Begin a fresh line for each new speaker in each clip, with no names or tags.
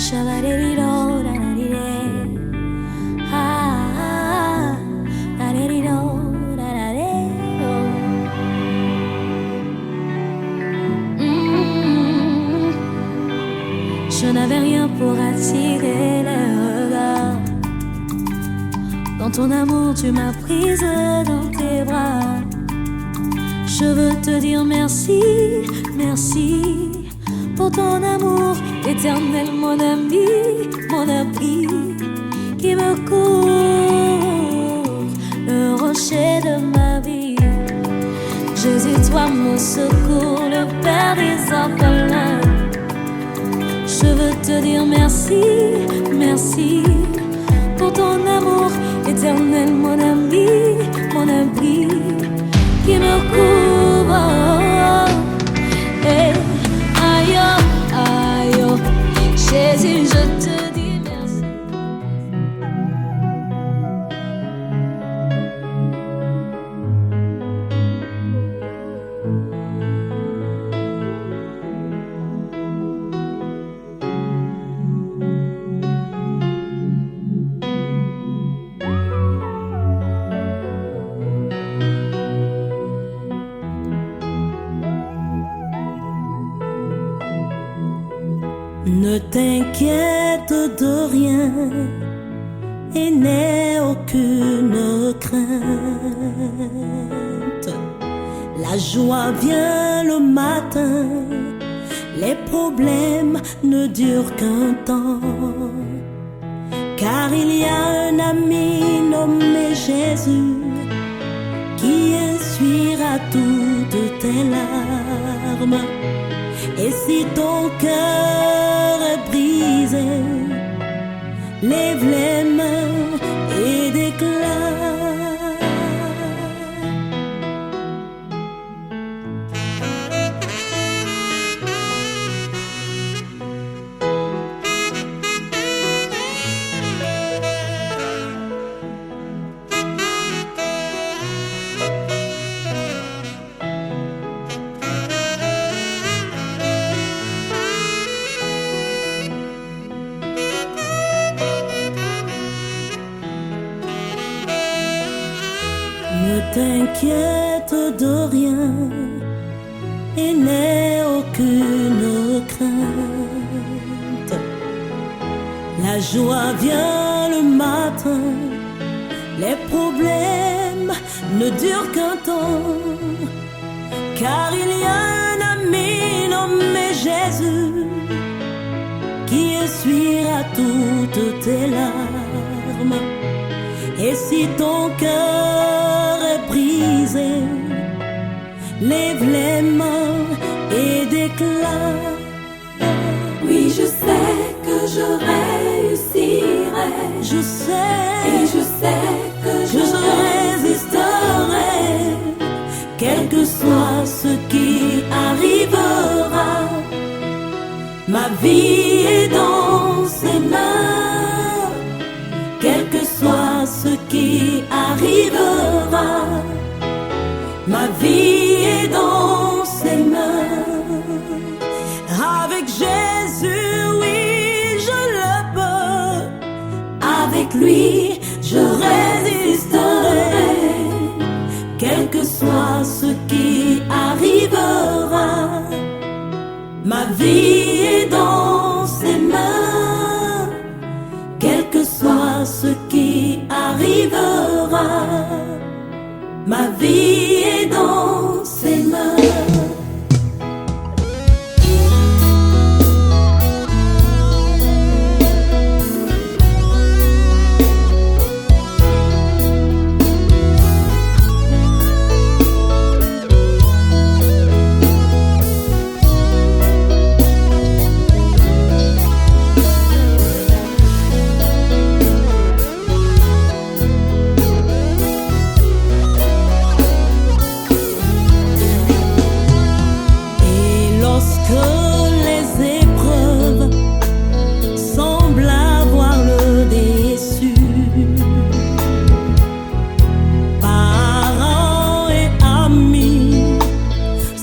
Shabba-dee-dee-do, da-da-dee-dee. Ah, da-dee-dee-do, da-da-dee-do. Je n'avais rien pour attirer les regards. Dans ton amour, tu m'as prise dans tes bras. Je veux te dire merci, merci pour ton amour éternel, mon ami, mon abri qui me couvre, le rocher de ma vie. Jésus, toi mon secours, le Père des orphelins. Je veux te dire merci, merci pour ton amour éternel, mon ami, mon abri qui me couvre. Hey, aïe, aïe, Jésus, je te dis merci.
Ne t'inquiète de rien et n'aie aucune crainte. La joie vient le matin, les problèmes ne durent qu'un temps. Car il y a un ami nommé Jésus qui essuiera toutes tes larmes. Et si ton cœur est brisé, lève les mains et déclare. Ne t'inquiète de rien et n'aie aucune crainte. La joie vient le matin, les problèmes ne durent qu'un temps. Car il y a un ami nommé Jésus qui essuiera toutes tes larmes. Et si ton cœur est brisé, lève les mains et déclare.
Oui, je sais que je réussirai.
Je sais,
et je sais que je
résisterai, quel que soit ce qui arrivera. Ma vie est dans ses mains, quel que soit ce qui arrivera. Ma vie est dans ses mains. Avec Jésus, oui, je le peux.
avec lui, je résisterai.
Quel que soit ce qui arrivera, ma vie est dans ses mains. Quel que soit ce qui arrivera, ma vie est dans ses mains.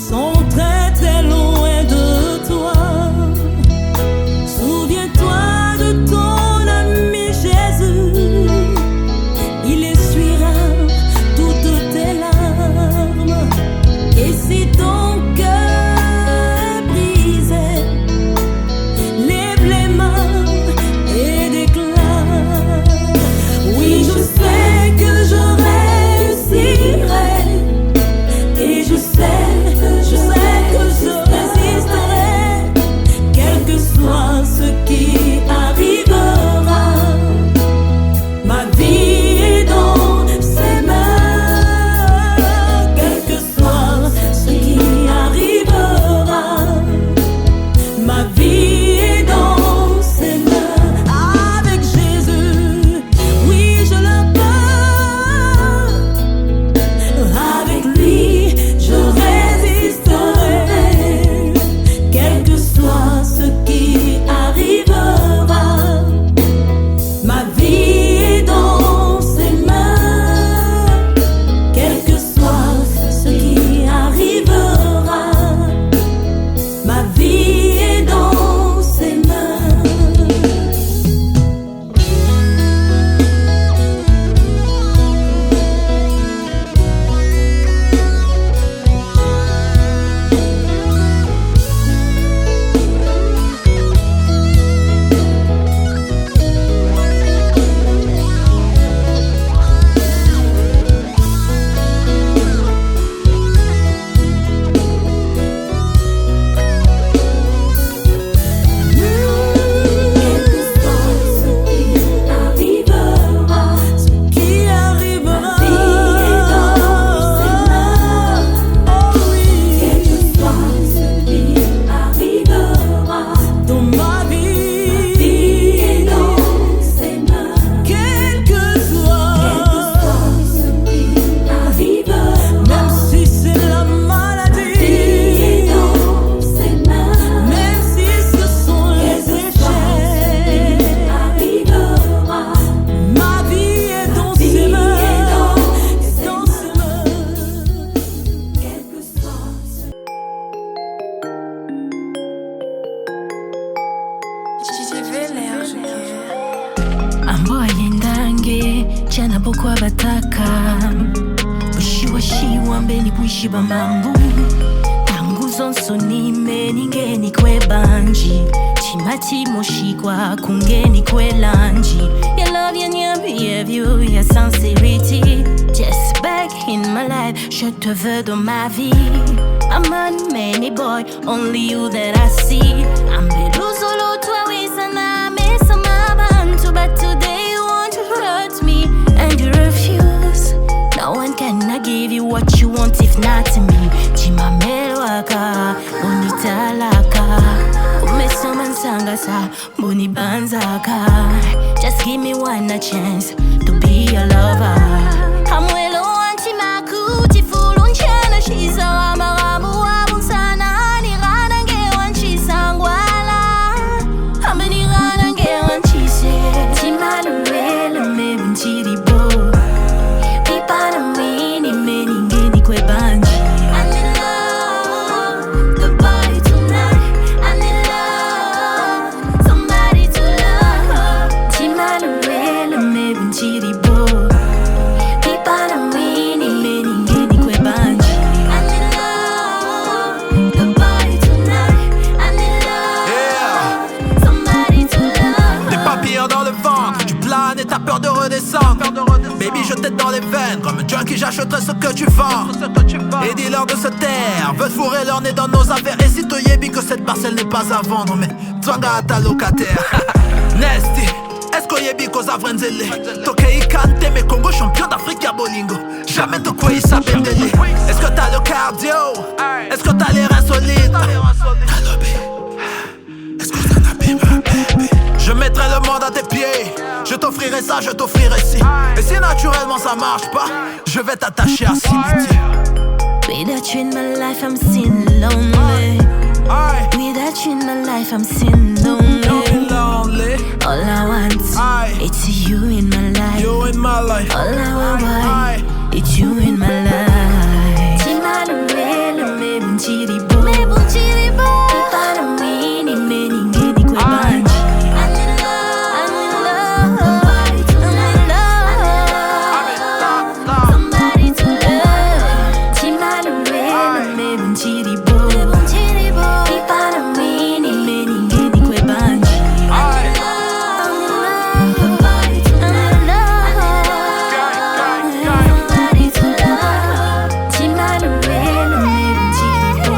Sont très très loin de toi. wasichana bokwa bataka Ushiwashi wambeni kuishi bamambu Tangu zonso nimeni ngeni kwe banji Chimati moshikwa kungeni kwe lanji Your love, your behavior, your sincerity Just back in my life, je te veux dans ma vie I'm a many boy, only you that I see I'm below solo twice and I miss my bantu But today you want to hurt me and you refuse No one cannot give you what you want if not me Chimamelo waka, bonita laka Umesoman sangasa, boni banzaka Just give me one a chance to be your lover Hamwelo wanti makuti fulun chana shisa Wamarabu wabun sana ni ranange wanchi sangwala Hamani ranange wanchi se Timaluele me bunchiri bo Pipana mini meni ngeni kwe banji I'm in love, the party tonight I'm in love, somebody to love Timaluele me bunchiri bo Pipana mini meni ngeni kwe banji I'm in love, the party tonight I'm in love, somebody to love
Des papillons dans le ventre, tu planes et t'as peur de redescendre Baby je t'aide dans les veines, comme un junkie j'achèterai ce que tu vends Et dis-leur de se taire, veut fourrer leur nez dans nos affaires Et si toi yebi que cette parcelle n'est pas à vendre Mais twanga à ta locataire Nasty, est-ce que yebi cause à Vrenzele Toke Ikante, mais Congo champion d'Afrique à Bolingo Jamais te quoi il s'appelle Dele Est-ce que t'as le cardio, est-ce que t'as les reins solides T'as le B, est-ce que t'en as bien ma bébé Je mettrai le monde à tes pieds Je t'offrirai ça, je t'offrirai ci Et si naturellement ça marche pas Je vais t'attacher à Cimetière
Without you in my life, I'm still lonely. Without you in my life, I'm still lonely. All I want, it's you in my life.
You in my life.
All I want, it's you in my life. Timaluele me bunchiribo. Me bunchiribo. Para mini meni ngeni kwe banji. I'm in love, somebody to love. Timaluele me bunchiribo. Me bunchiribo. Para mini meni ngeni kwe banji. I'm in love, somebody to love. Timaluele me bunchiribo.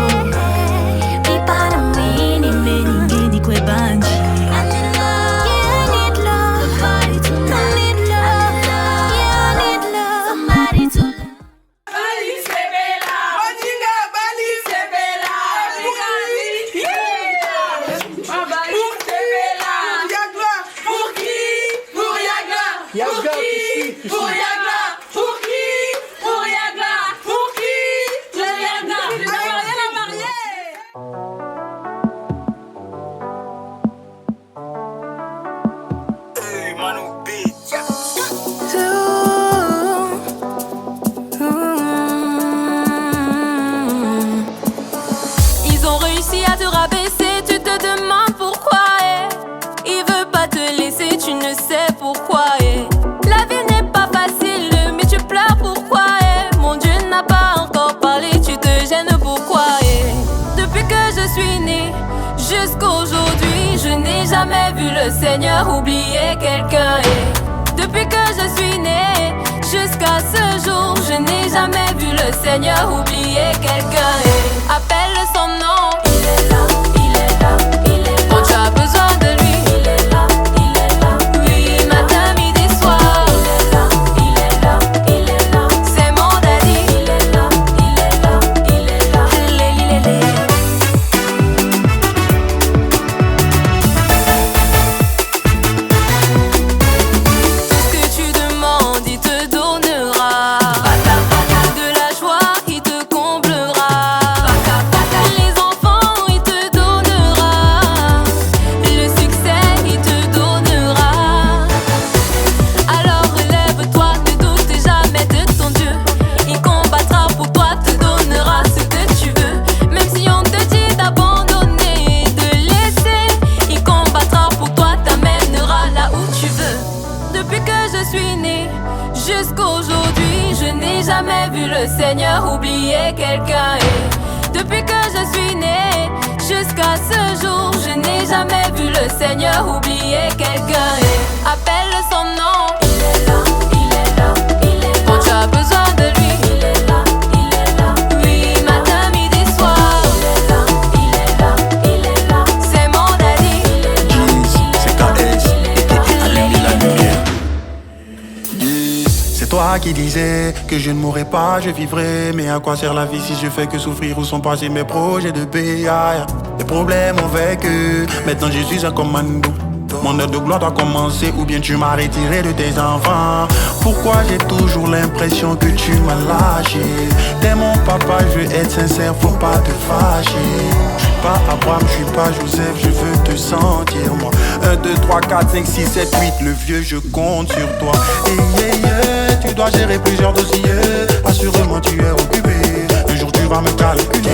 Para mini meni ngeni kwe banji. I'm in love, yeah I need love. Somebody to love. I need love, yeah I need love. Somebody to love.
Bali c'est bella, Odinga Bali c'est bella, pour c'est bella, Yagla, pour qui, pour Yagla, pour qui, pour Yagla, pour qui, pour Yagla, pour qui, pour Yagla, la mariée.
Hey Manu Beat
Ils ont réussi à te rabaisser, tu te demandes pourquoi il veut pas te laisser, tu ne sais pourquoi La vie n'est pas facile, mais tu pleures pourquoi Mon Dieu n'a pas encore parlé, tu te gênes pourquoi Depuis que je suis née, jusqu'aujourd'hui, je n'ai jamais vu le Seigneur oublier quelqu'un Depuis que je suis née, jusqu'à ce jour, je n'ai jamais vu le Seigneur oublier quelqu'un Appelle son nom, il est là, il est là, il est là. Quand tu as besoin de lui, il est là, il est là. Oui, matin, midi, soir, il est là, il est là, il est là. C'est mon daddy, il est là, il est là, il est là. Il est là. Tout ce que tu demandes, il te donnera. De la joie, il te comblera. Les enfants le Seigneur oublier quelqu'un. Et depuis que je suis née jusqu'à ce jour, je n'ai jamais vu le Seigneur oublier quelqu'un. Et appelle son nom. Il est là, il est là, il est là. Quand tu as besoin de lui, il est là, il est là. Oui, matin, midi, soir. Il est là, il est là, c'est mon daddy.
C'est KS, et allumer la lumière. C'est toi qui disais que je ne mourrais pas, je vivrais. Mais à quoi sert la vie si je fais que souffrir? Où sont passés mes projets de BA? Les problèmes ont vécu, maintenant je suis un commando. Mon heure de gloire doit commencer, ou bien tu m'as retiré de tes enfants. Pourquoi j'ai toujours l'impression que tu m'as lâché? T'es mon papa, je veux être sincère, faut pas te fâcher. Je suis pas Abraham, je suis pas Joseph, je veux te sentir moi. 1, 2, 3, 4, 5, 6, 7, 8, le vieux, je compte sur toi. Et tu dois gérer plusieurs dossiers. Assurément tu es occupé, un jour tu vas me calculer.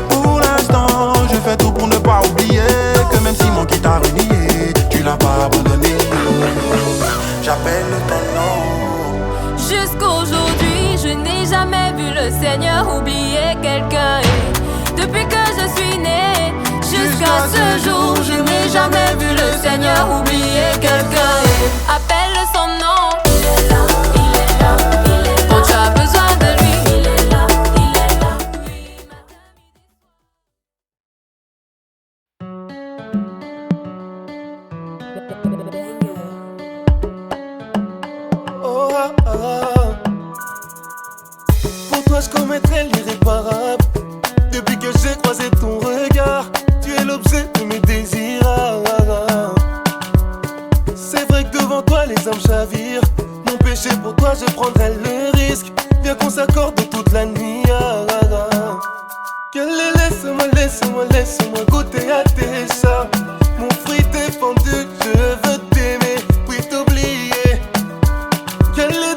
Pour l'instant, je fais tout pour ne pas oublier que même si mon qui t'a renié, tu l'as pas abandonné. J'appelle ton nom.
Jusqu'aujourd'hui, je n'ai jamais vu le Seigneur oublier quelqu'un. Et depuis que je suis née jusqu'à ce jour, je n'ai jamais vu le Seigneur oublier quelqu'un. Et appelle son nom. Il est là, il est là, il est là. Quand tu as besoin de lui, il est là, il est là.
Oh, ah, ah. Pour toi je commettrais l'irréparable. Depuis que j'ai croisé ton regard, tu es l'objet de mes désirs. C'est vrai que devant toi les âmes chavirent. Mon péché pour toi je prendrais le risque. Viens qu'on s'accorde toute la nuit. Laisse-moi, laisse-moi, laisse-moi goûter à tes seins. Mon fruit défendu, je veux t'aimer, puis t'oublier.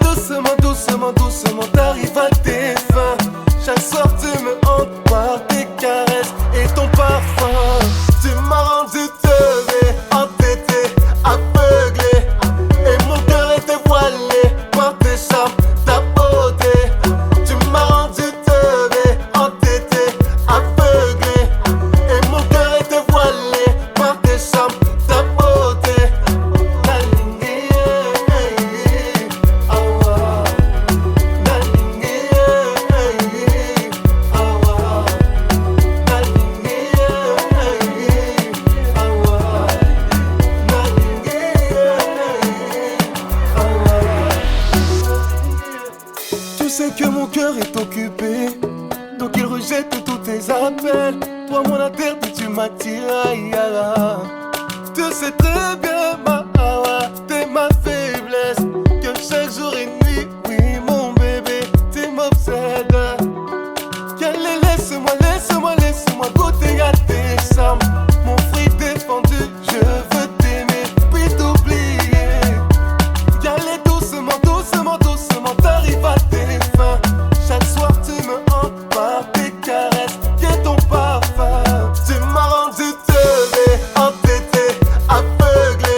Doucement, doucement, doucement, t'arrives à tes fins. Chaque soir tu me hantes par tes caresses et ton parfum. Tu m'as rendu teubé, entêté, aveuglé. Et mon cœur était voilé par tes charmes, ta beauté. Tu m'as rendu teubé, entêté, aveuglé. Et mon cœur était voilé par tes charmes, ta beauté. Tu sais que mon cœur est occupé, donc il rejette tous tes appels. Toi mon interdit, tu m'attires. Tu sais très bien ma hawa, t'es ma faiblesse. Que chaque jour et nuit, oui mon bébé, tu m'obsèdes. Laisse-moi, laisse-moi, laisse-moi goûter à tes charmes. Mon fruit défendu, je veux t'aimer, puis t'oublier. Doucement, doucement, doucement, t'arrives à tes fins. Chaque soir tu me hantes par tes caresses et ton parfum. Tu m'as rendu teubé, entêté, aveuglé.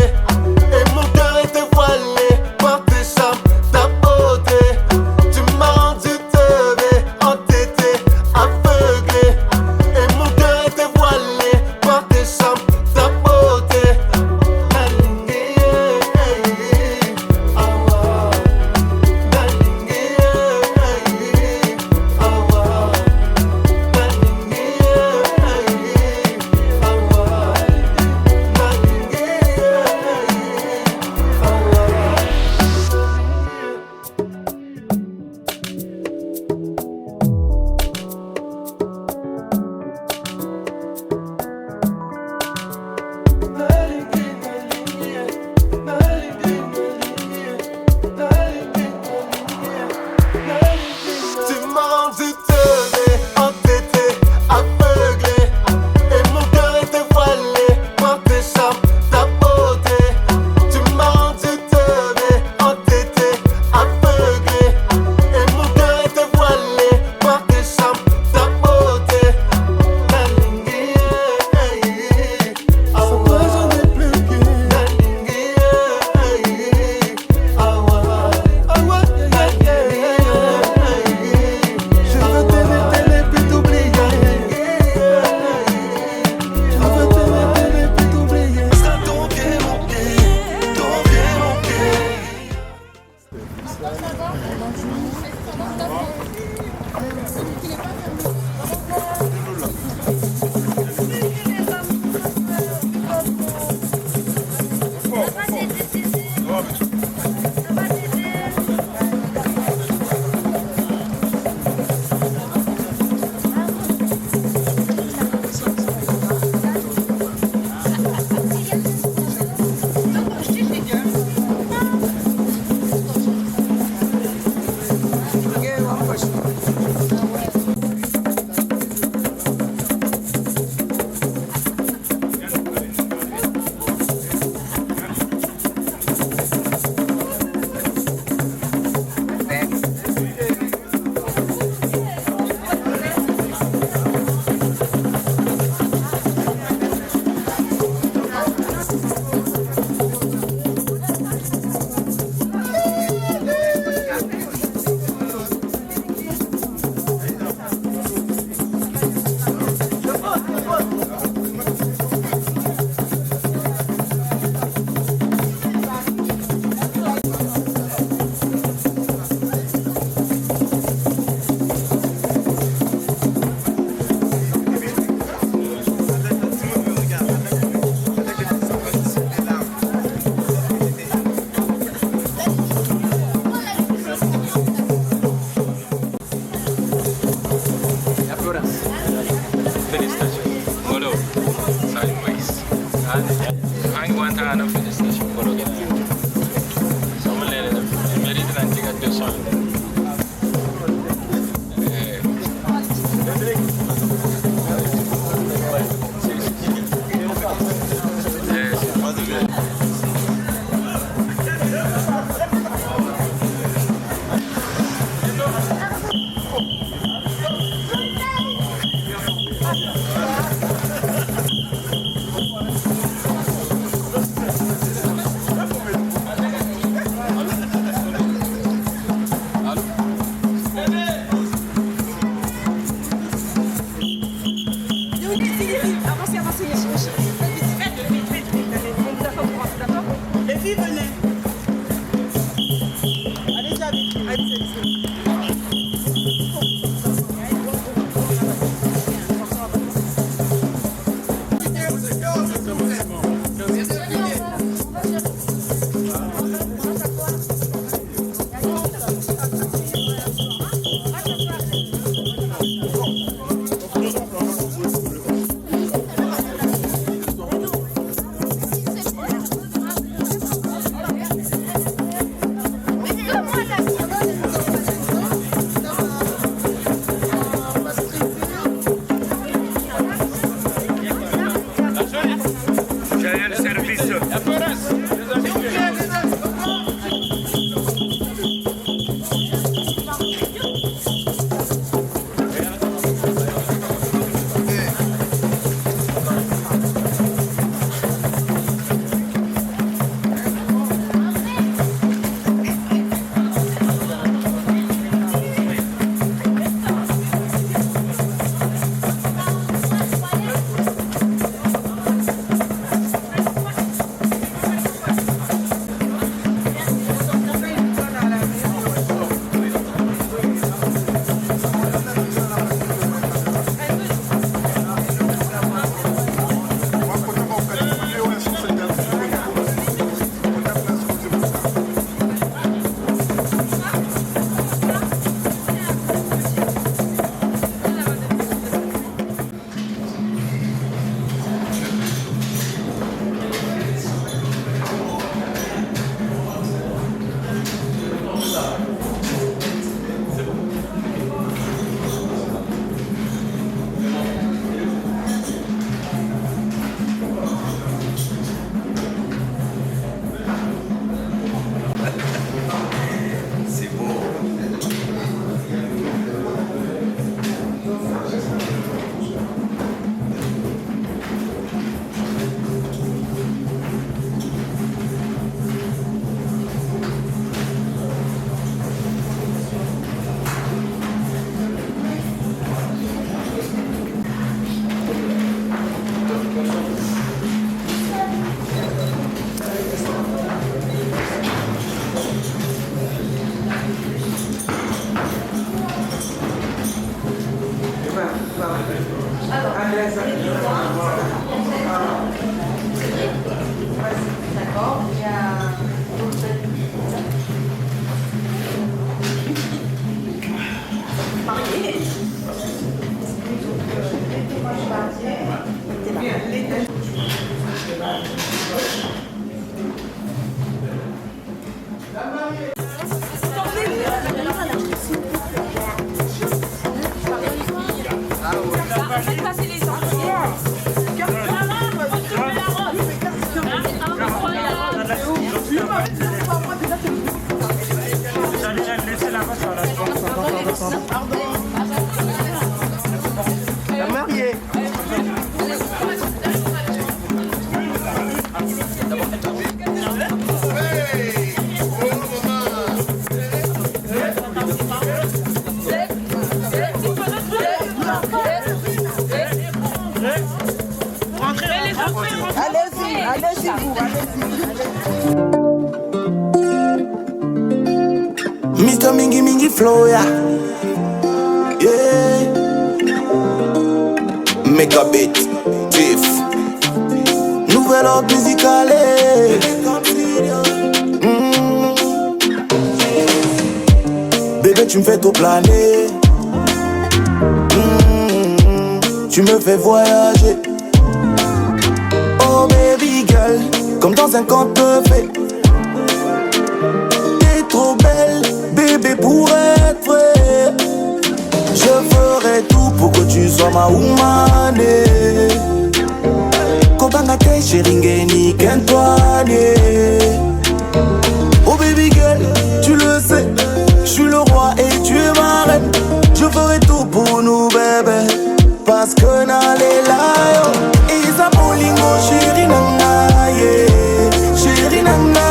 Mr. Mingy Mingy Flow, yeah. Yeah. Megabit, Tiff. Nouvelle ordre musicale. Bébé, tu me fais tout planer. Tu me fais voyager. Oh baby girl, comme dans un conte de fées. T'es trop belle, bébé, pour être vrai. Je ferai tout pour que tu sois ma woman. Kobanga te chéringeni kentoine. Oh baby girl, tu le sais, je suis le roi et tu es ma reine. Je ferai tout pour nous bébé, parce que n'allez là yo. Isa bolingo chéri nanga yeah. Chéri nanga,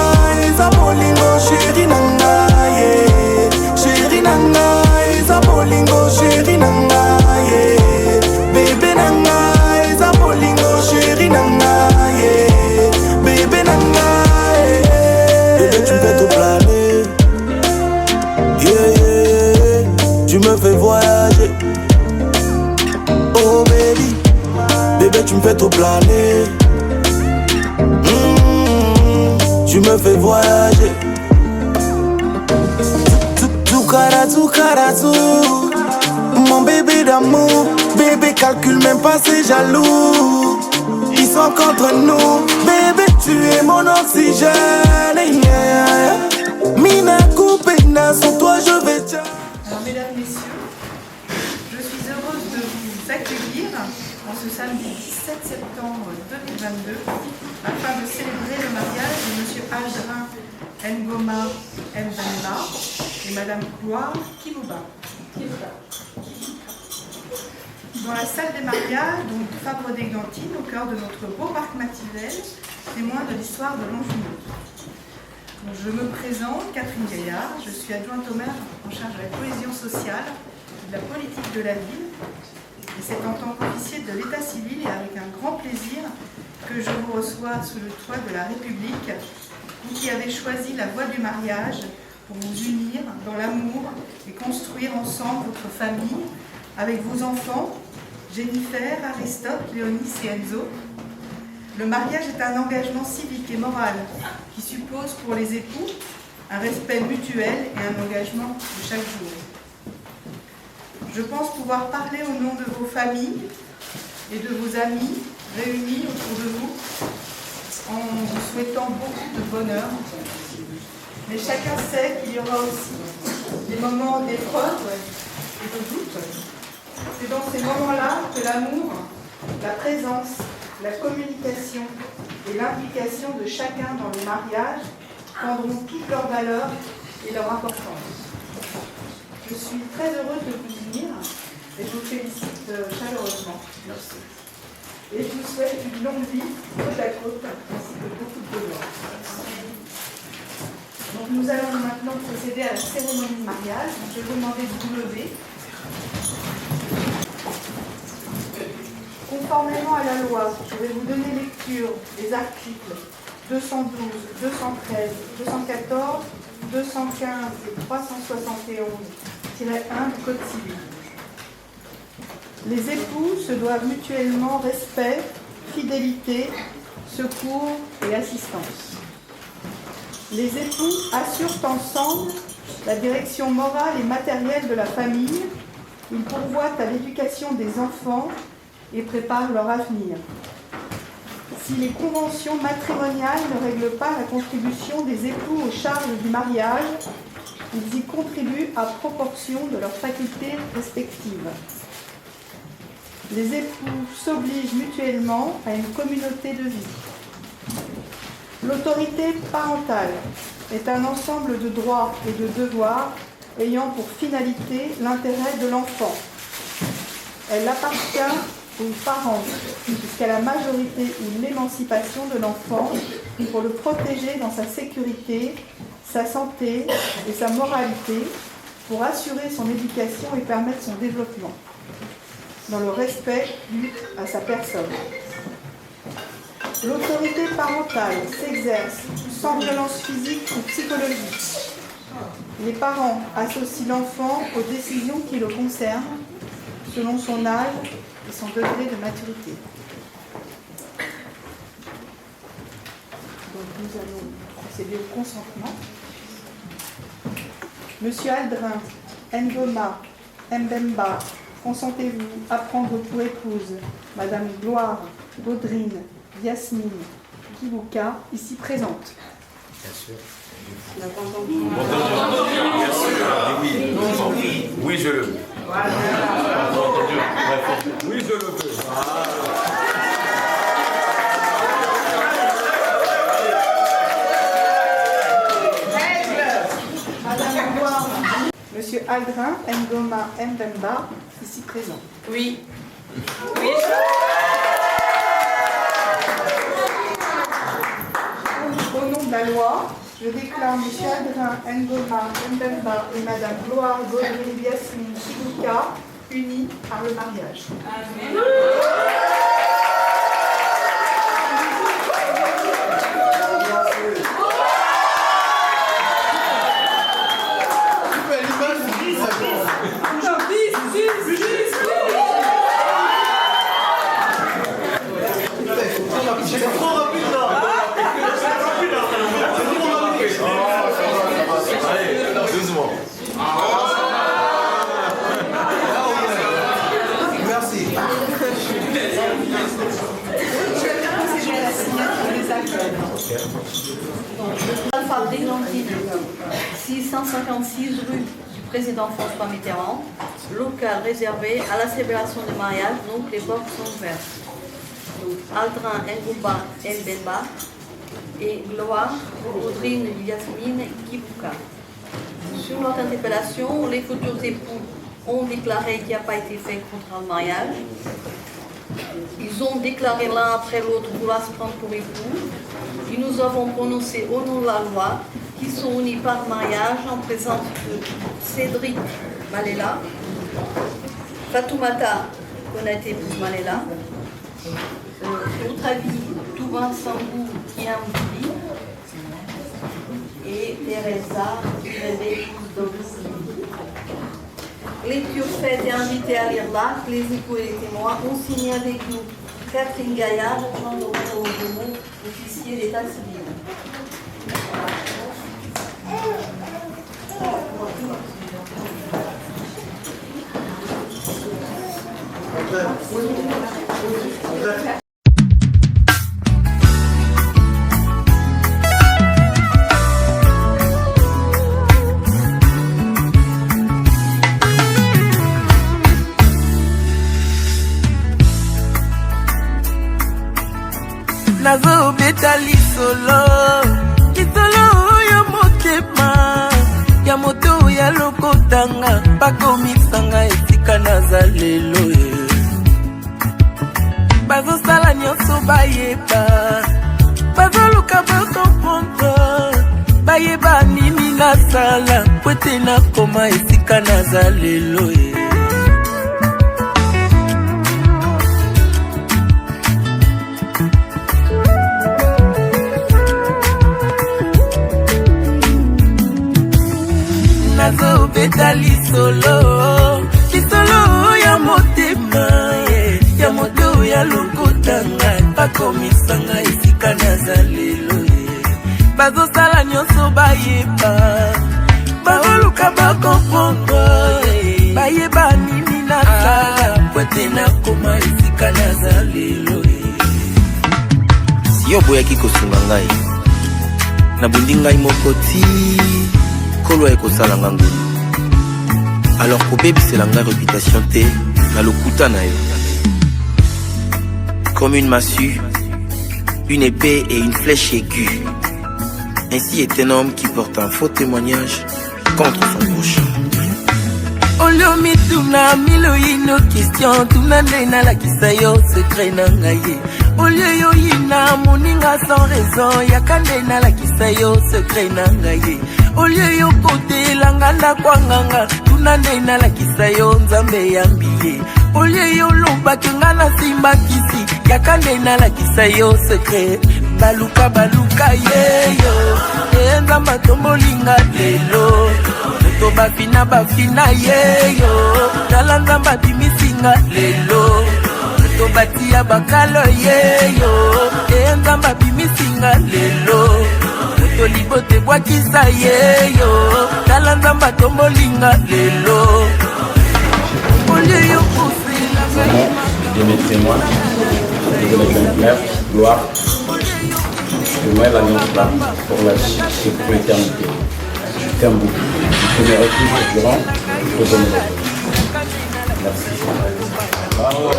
isa bolingo chéri nanga yeah. Chéri nanga, isa bolingo chéri nanga yeah. Bébé nanga, isa bolingo chéri nanga yeah. Bébé nanga yeah. Bébé tu me fais tout planer yeah, yeah, yeah. Tu me fais voyager. Oh baby, bébé tu me fais trop planer. Tu me fais voyager. Tout, mon bébé d'amour. Bébé calcule même pas, c'est jaloux. Ils sont contre nous. Bébé tu es mon oxygène yeah. Mina Koupena, sans toi je vais te...
Alors mesdames, messieurs, je suis heureuse de vous accueillir en ce samedi 17 septembre 2022 afin de célébrer le mariage de M. Aldrin Ngoma Mbemba et Mme Gloire Kivuba. Dans la salle des mariages, donc Fabre d'Églantine, au cœur de notre beau parc Mativelle, témoin de l'histoire de Longjumeau. Je me présente, Catherine Gaillard, je suis adjointe au maire en charge de la cohésion sociale et de la politique de la ville. Et c'est en tant qu'officier de l'état civil et avec un grand plaisir que je vous reçois sous le toit de la République, vous qui avez choisi la voie du mariage pour vous unir dans l'amour et construire ensemble votre famille avec vos enfants, Jennifer, Aristote, Léonis et Enzo. Le mariage est un engagement civique et moral qui suppose pour les époux un respect mutuel et un engagement de chaque jour. Je pense pouvoir parler au nom de vos familles et de vos amis réunis autour de vous en vous souhaitant beaucoup de bonheur. Mais chacun sait qu'il y aura aussi des moments d'épreuve et de doute. C'est dans ces moments-là que l'amour, la présence, la communication et l'implication de chacun dans le mariage prendront toute leur valeur et leur importance. Je suis très heureuse de vous unir et je vous félicite chaleureusement. Merci. Et je vous souhaite une longue vie, côte à côte, ainsi que beaucoup de bonheur. Donc nous allons maintenant procéder à la cérémonie de mariage. Je vais vous demander de vous lever. Conformément à la loi, je vais vous donner lecture des articles 212, 213, 214, 215 et 371-1 du Code civil. Les époux se doivent mutuellement respect, fidélité, secours et assistance. Les époux assurent ensemble la direction morale et matérielle de la famille. Ils pourvoient à l'éducation des enfants et préparent leur avenir. Si les conventions matrimoniales ne règlent pas la contribution des époux aux charges du mariage, ils y contribuent à proportion de leurs facultés respectives. Les époux s'obligent mutuellement à une communauté de vie. L'autorité parentale est un ensemble de droits et de devoirs ayant pour finalité l'intérêt de l'enfant. Elle appartient aux parents jusqu'à la majorité ou l'émancipation de l'enfant pour le protéger dans sa sécurité, sa santé et sa moralité, pour assurer son éducation et permettre son développement, dans le respect dû à sa personne. L'autorité parentale s'exerce sans violence physique ou psychologique. Les parents associent l'enfant aux décisions qui le concernent, selon son âge et son degré de maturité. Donc nous allons procéder au consentement. Monsieur Aldrin Ngoma Mbemba, consentez-vous à prendre pour épouse Madame Gloire Baudrine Yasmine Kibuka, ici présente.
Bien sûr.
Oui, je le veux. Oui, je le veux.
Monsieur Aldrin Ngoma Mbemba, ici présent.
Oui.
Au nom de la loi, je déclare M. Aldrin Ngoma Mbemba et Mme Gloire Godwin Yasmine Kibuka unis par le mariage.
Amen.
Alpha d'Églantine, 656 rue du président François Mitterrand, local réservé à la célébration de mariage, donc les portes sont ouvertes. Donc, Aldrin Ngoma Mbemba et Gloire Audrine Yasmine Kibuka. Sur notre interpellation, les futurs époux ont déclaré qu'il n'y a pas été fait contrat de mariage. Ils ont déclaré l'un après l'autre vouloir se prendre pour époux. Et nous avons prononcé au nom de la loi qu'ils sont unis par mariage en présence de Cédric Malela, Fatoumata Konaté Malela, Outravi Tourin Sambou Kiambi et Teresa Irene Douglas. Les Turfaites et invités à lire l'acte, les époux et les témoins ont signé avec nous Catherine Gaillard, officier d'état civil.
Nazo beta lisolo oyo motema ya moto ya lokotanga bakomisanga esika naza lelo bazosala nyonso bayeba bazoluka bakomprendre bayeba nini nasala po ete nakoma esika naza lelo nazobeta lisolo ya motema ya moto ya lokotanga bakomisanga esika naza lelo bazosala nyonso bayeba baoluka bakomprendre bayeba nini nasala po ete nakoma esika naza lelo
si yo boyaki kosunga ngai nabundi ngai moko ti kolwa ekosala nga ngulu alors kobebisela ngai réputation te na lokuta na yo comme une massue, une épée et une flèche aiguë. Ainsi est un homme qui porte un faux témoignage contre son prochain.
Olio mituna miloino question tunande na la kisayo secret na ngaye. Olio yo yina moninga sans raison yakande na la kisayo secret na ngaye. Olio yo kote langanda kwanganga tunande na la kisayo nzambe yambiye. Olio yo loba kengana simba kisi yakande na la kisayo secret baluka baluka yeyo nzamba tombolinga lelo. To bafina yeyo tala nzamba bimisinga lelo to batia bakalo yeyo nzamba bimisinga lelo to libote bwakisa yeyo tala nzamba tombolinga lelo olio kusila
de mes témoins, de mes frères, gloire
je mets l'alliance là pour la vie et pour l'éternité. Je t'aime beaucoup. Je t'aimerai toujours durant jusqu'au bonheur. Merci. Bravo.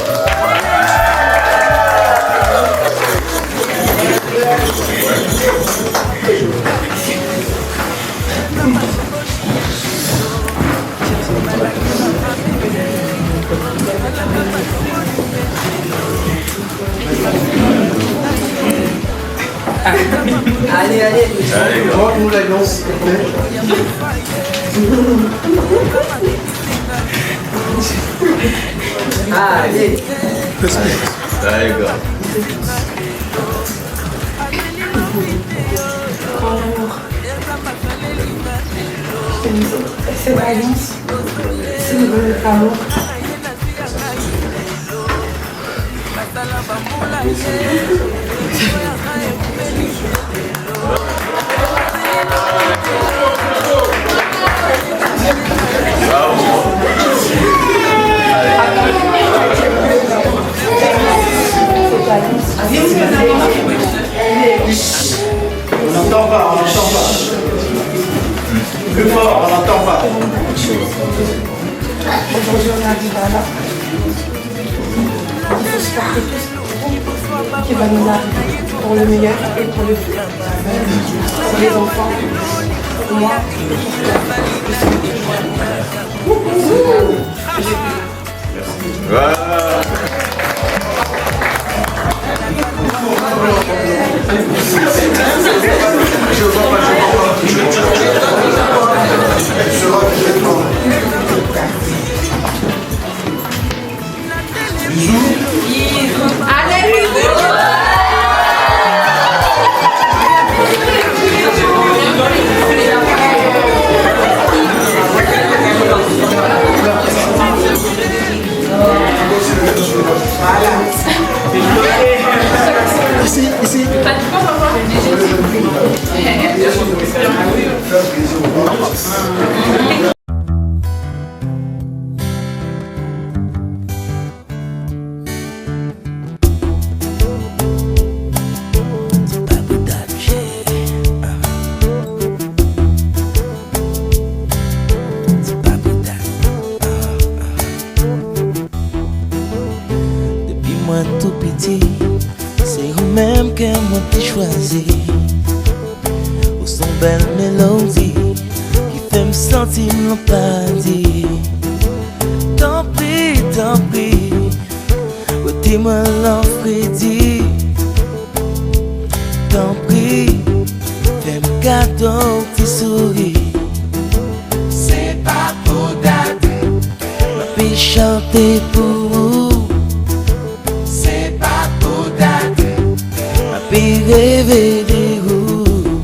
Allez, allez.
Montre-nous l'alliance, s'il te plaît.
Allez.
Allez, gars.
C'est l'alliance. C'est le amour.
On n'entend pas, on n'entend pas. Plus fort, on n'entend pas.
Aujourd'hui, on arrive à là. Il faut se porter tous qui va nous arriver pour le meilleur et pour le pire. Pour les enfants, pour moi,
Allez,
Ici, ici.
Depuis moi tout petit, c'est vous-même que moi t'ai choisi. Où sont belles mélodies qui fait me sentir mon paradis. Tant pis, où t'es moi l'enfrédit. Tant pis, fais-moi cadeau, petit souris. C'est pas pour date, ma fille chanter pour vous. C'est pas pour date, ma fille rêver des roues.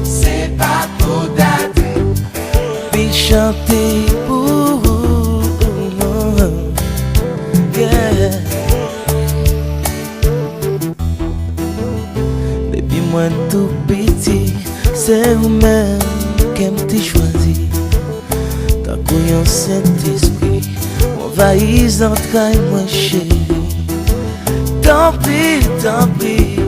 C'est pas pour date, ma fille chanter pour vous. Yeah. Baby, moi tout petit, c'est vous-même qui m't'ai choisi. T'as couillon Saint-Esprit, m'envahis entrailles moi chérie. Tant pis, tant pis.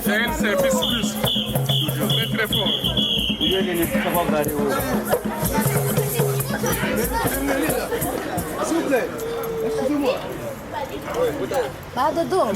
C'est un service plus. Très très fort.
S'il vous plaît, excusez-moi.
Pas de dos.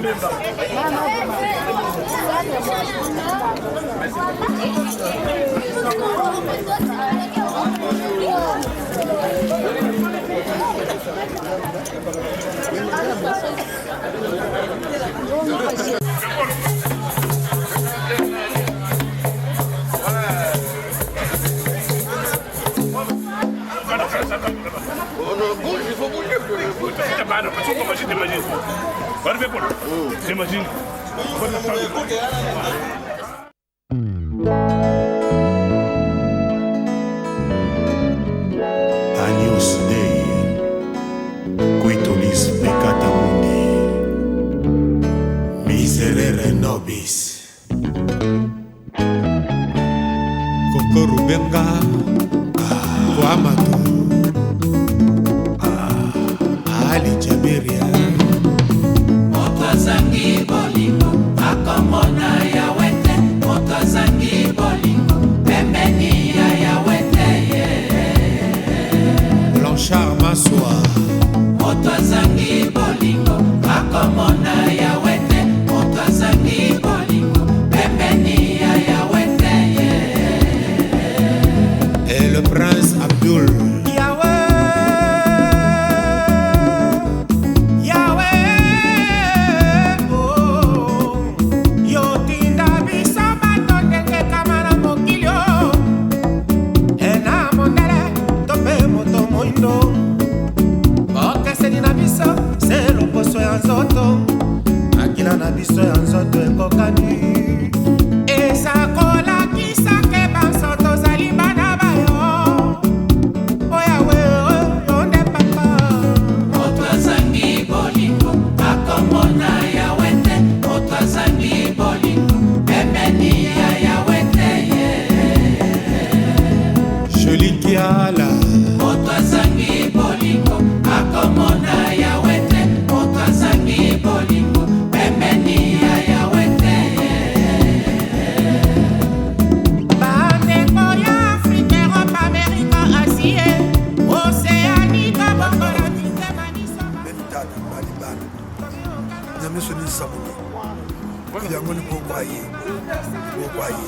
J'imagine.
Agnus Dei, Quitolis peccata mundi, miserere nobis. Kokoru benga, Kwamatu, Ali Jaberia.
Motazangi bolingo, akomona ya wete. Motazangi bolingo, pembeni ya wete.
Blanchard Massoa.
Motazangi bolingo, akomona ya wete. Motazangi bolingo, pembeni ya wete.
Et le prince Abdul.
Yahweh, oh.
ya nzoto akila na biso ya nzoto ekokani
ezakolakisa ke banso tozali bana bayo oyawe yo nde papa
moto azangi bolingo akomona yawe te moto azangi bolingo pembeni ya yawe te
Joli Kiala
moto azangi bolingo akomona yawe te moto azangi bolingo pembeni ya yawe te
bandeko ya Afrique, Europe, Amerika, Asie, Océanie, Kabongola, Nitemanisa
Benitata, Balibana Nyameso ni Samouni Yango ni Bokwaye Bokwaye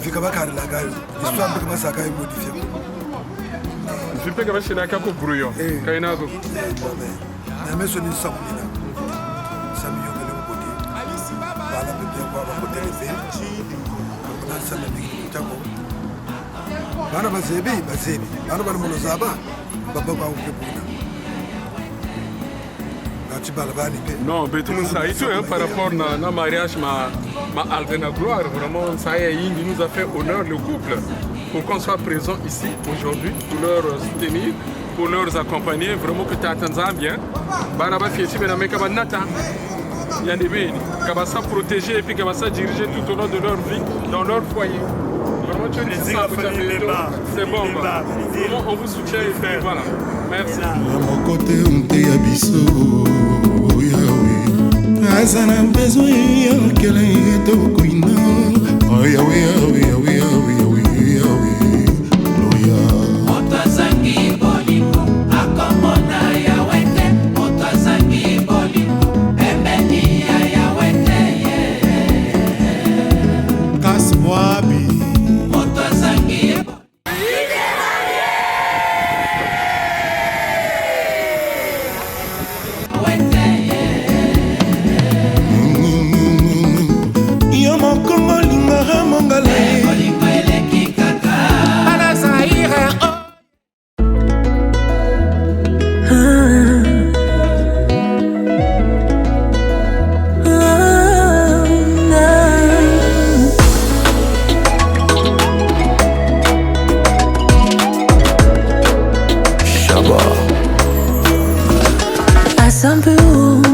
Vika bakari lagayo Histoire bika masaka yi modifié
Zipe kama shina kako brouillon kainazo
Nyameso ni Samouni Sami yo kele mbote Bala bebia kwa bakote lefe Kuna sana biki mchako Bana bazebi Bana bana molozaba Baba kwa ukebuna
Non, mais tout ça, il par rapport à notre mariage, ma Aldena Gloire, vraiment, ça y est, il nous a fait honneur, le couple, pour qu'on soit présent ici aujourd'hui, pour leur soutenir, pour leur accompagner, vraiment que tu attends bien. Baraba Fieti, mais comme Nata, il y a des bénis, qui va s'en protéger et puis qui va s'en diriger tout au long de leur vie, dans leur foyer. Vraiment, tu dis ça, c'est bon, vraiment, on vous soutient et puis voilà. Merci.
Mon côté, on te abisso. Azana besoin ya kele yeto kuina. Oh Yahweh, Yahweh, Yahweh, Yahweh, Yahweh. Loya.
Otazangi bolingo akomona yawe te otazangi bolingo pembeni ya yawe te
Kasmoabi.
Otazangi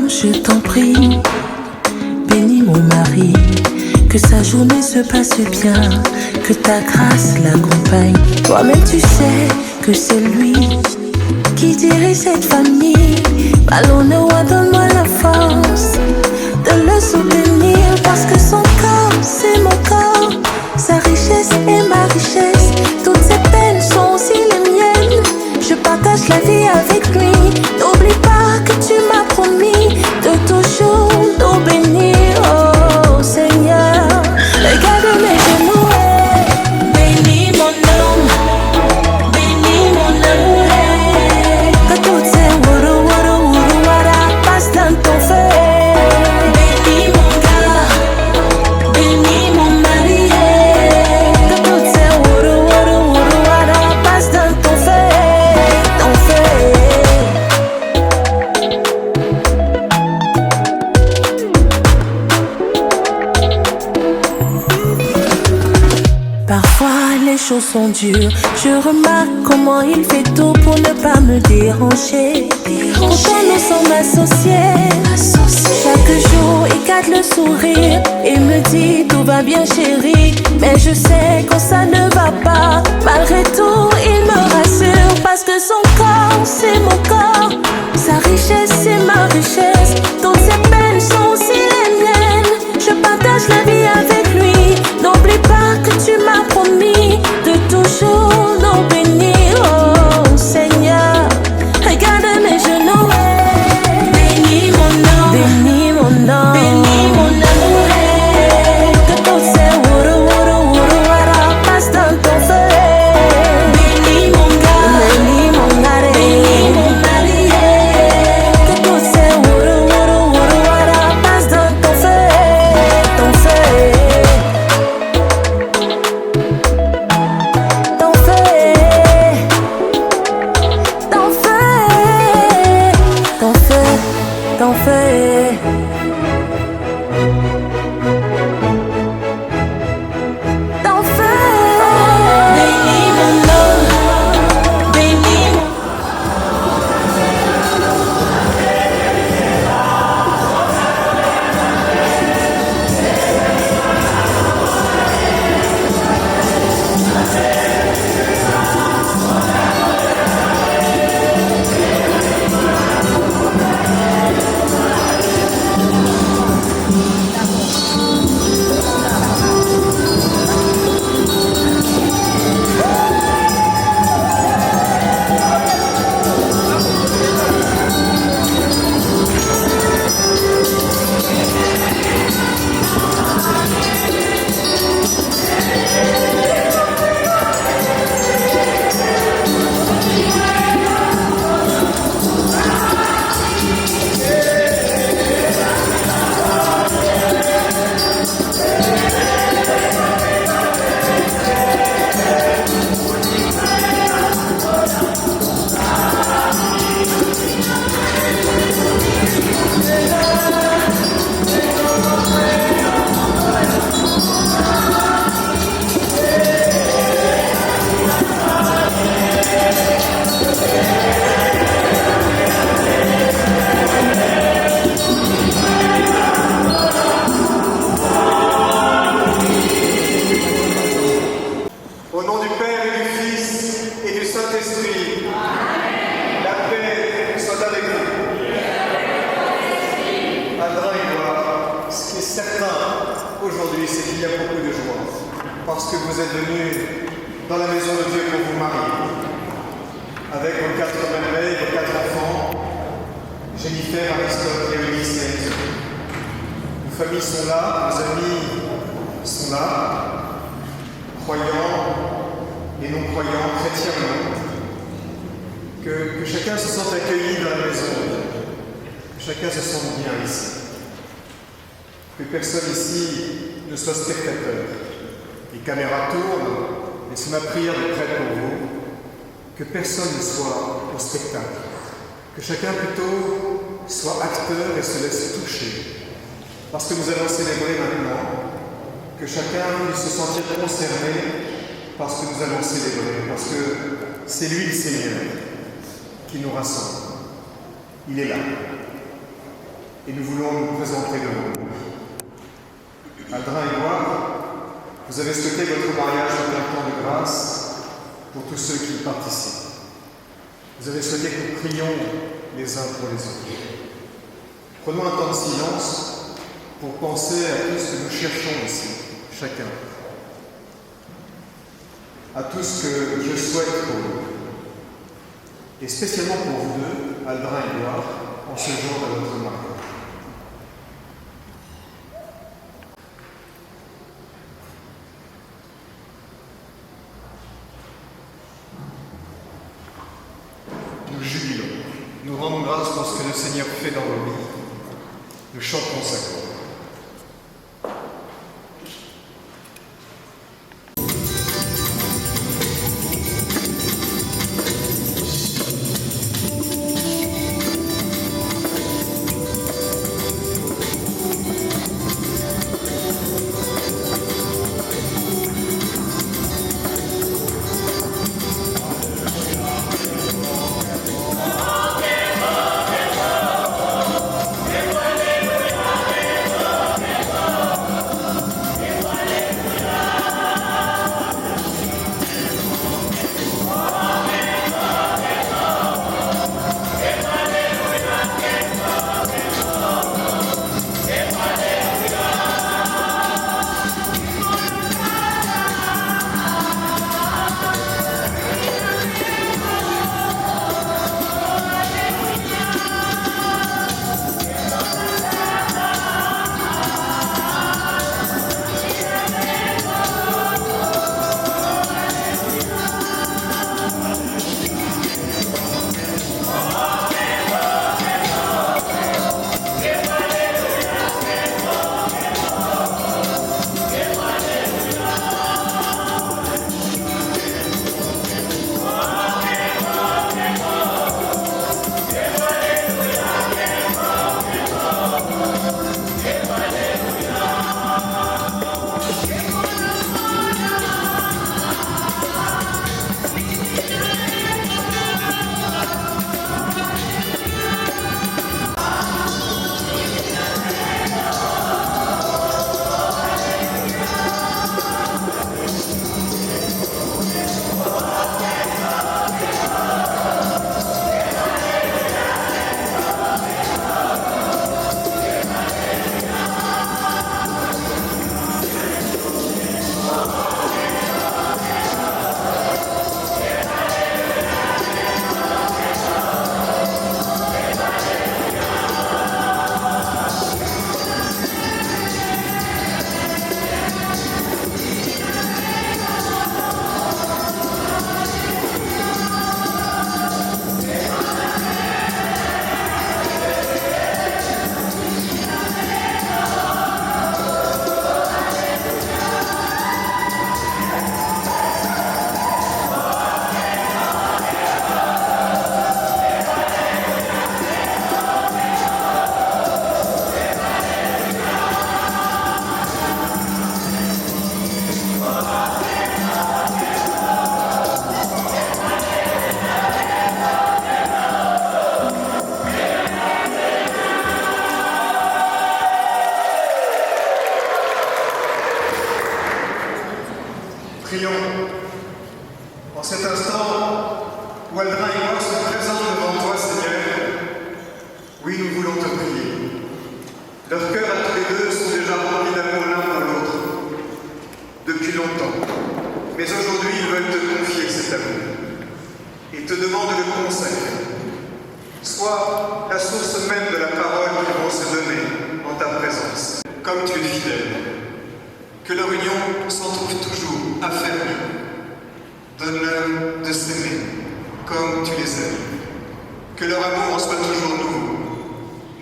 je t'en prie, bénis mon mari, que sa journée se passe bien, que ta grâce l'accompagne. Toi-même tu sais que c'est lui qui dirige cette famille. Allons-nous, donne-moi la force de le soutenir, parce que son corps c'est mon corps, sa richesse est ma richesse, toutes ses peines sont aussi les miennes. Je partage la vie avec lui. N'oublie pas que tu m'as promis de toujours nous bénir, oh Seigneur. Regarde mes genoux, bénis mon homme, bénis mon amour. Que toutes ces wara passent dans ton feu. Bénis mon gars, bénis mon mari. Que toutes ces wara passent dans ton feu. Parfois les choses sont dures, je remarque comment il fait tout pour ne pas me déranger. Pourtant nous sommes associés, chaque jour il garde le sourire. Il me dit tout va bien chérie, mais je sais quand ça ne va pas. Malgré tout il me rassure, parce que son corps c'est mon corps, sa richesse c'est ma richesse, toutes ses peines sont aussi les miennes. Je partage la vie avec lui. N'oublie pas que tu m'as promis de toujours nous bénir, oh Seigneur. Regarde mes genoux, bénis mon nom, bénis mon nom, bénis mon amour. Que tous ces wara passent dans ton feu. Bénis mon gars, bénis mon mari, bénis mon mari. Que tous ces
aujourd'hui, c'est qu'il y a beaucoup de joie. Parce que vous êtes venus dans la maison de Dieu pour vous marier. Avec vos 4 merveilles, vos 4 enfants, Jennifer, Aristote et Eunice. Vos familles sont là, vos amis sont là, croyants et non-croyants, chrétiens ou non. Que chacun se sente accueilli dans la maison, que chacun se sente bien ici. Que personne ici ne soit spectateur. Les caméras tournent, et c'est ma prière de prêtre pour vous, que personne ne soit au spectacle. Que chacun plutôt soit acteur et se laisse toucher. Parce que nous allons célébrer maintenant, que chacun puisse se sentir concerné parce que nous allons célébrer, parce que c'est lui le Seigneur qui nous rassemble. Il est là. Et nous voulons nous présenter devant vous. Aldrin et Gloire, vous avez souhaité votre mariage en un temps de grâce pour tous ceux qui y participent. Vous avez souhaité que nous prions les uns pour les autres. Prenons un temps de silence pour penser à tout ce que nous cherchons ici, chacun. À tout ce que je souhaite pour vous. Et spécialement pour vous deux, Aldrin et Gloire, en ce jour de votre mariage. Nous jubilons, nous rendons grâce pour ce que le Seigneur fait dans nos vies. Nous chantons sa gloire.
Oh,
donne-leur de s'aimer comme tu les aimes. Que leur amour en soit toujours nouveau.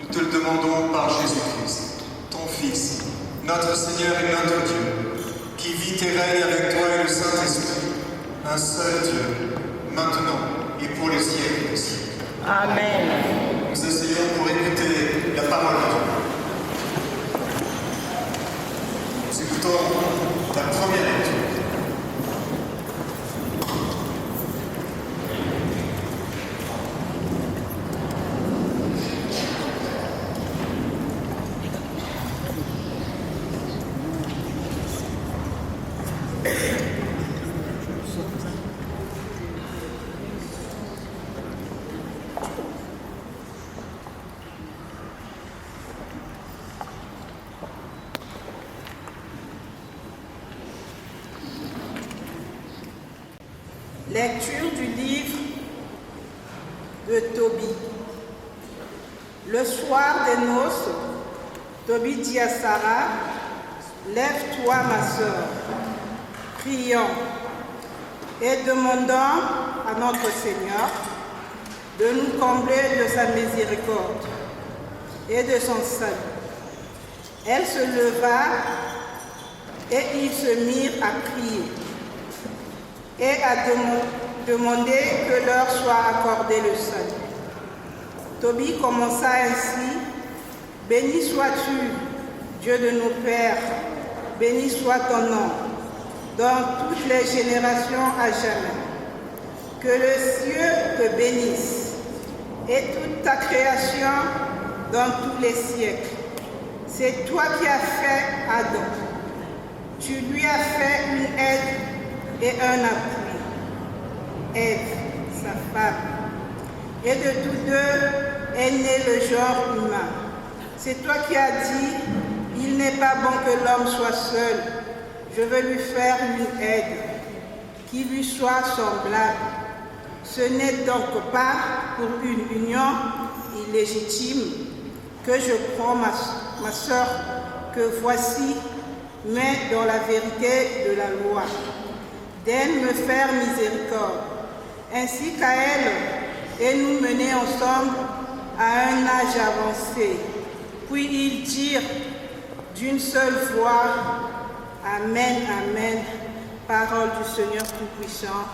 Nous te le demandons par Jésus-Christ, ton Fils, notre Seigneur et notre Dieu, qui vit et règne avec toi et le Saint-Esprit, un seul Dieu, maintenant et pour les siècles des siècles.
Amen.
Nous essayons pour écouter la parole de Dieu. Nous écoutons la première lecture.
Lecture du livre de Tobie. Le soir des noces, Tobie dit à Sarah, « Lève-toi, ma sœur, prions et demandons à notre Seigneur de nous combler de sa miséricorde et de son salut. » Elle se leva et ils se mirent à prier et à demander que leur soit accordé le salut. Tobie commença ainsi, « Béni sois-tu, Dieu de nos pères, béni soit ton nom, dans toutes les générations à jamais. Que le ciel te bénisse, et toute ta création dans tous les siècles. C'est toi qui as fait Adam. Tu lui as fait une aide et un appui. Ève, sa femme. Et de tous deux est né le genre humain. C'est toi qui as dit, il n'est pas bon que l'homme soit seul. Je veux lui faire une aide qui lui soit semblable. Ce n'est donc pas pour une union illégitime que je prends ma sœur que voici, mais dans la vérité de la loi. D'elle me faire miséricorde, ainsi qu'à elle, et nous mener ensemble à un âge avancé. Puis ils dirent d'une seule voix, Amen, Amen, parole du Seigneur Tout-Puissant.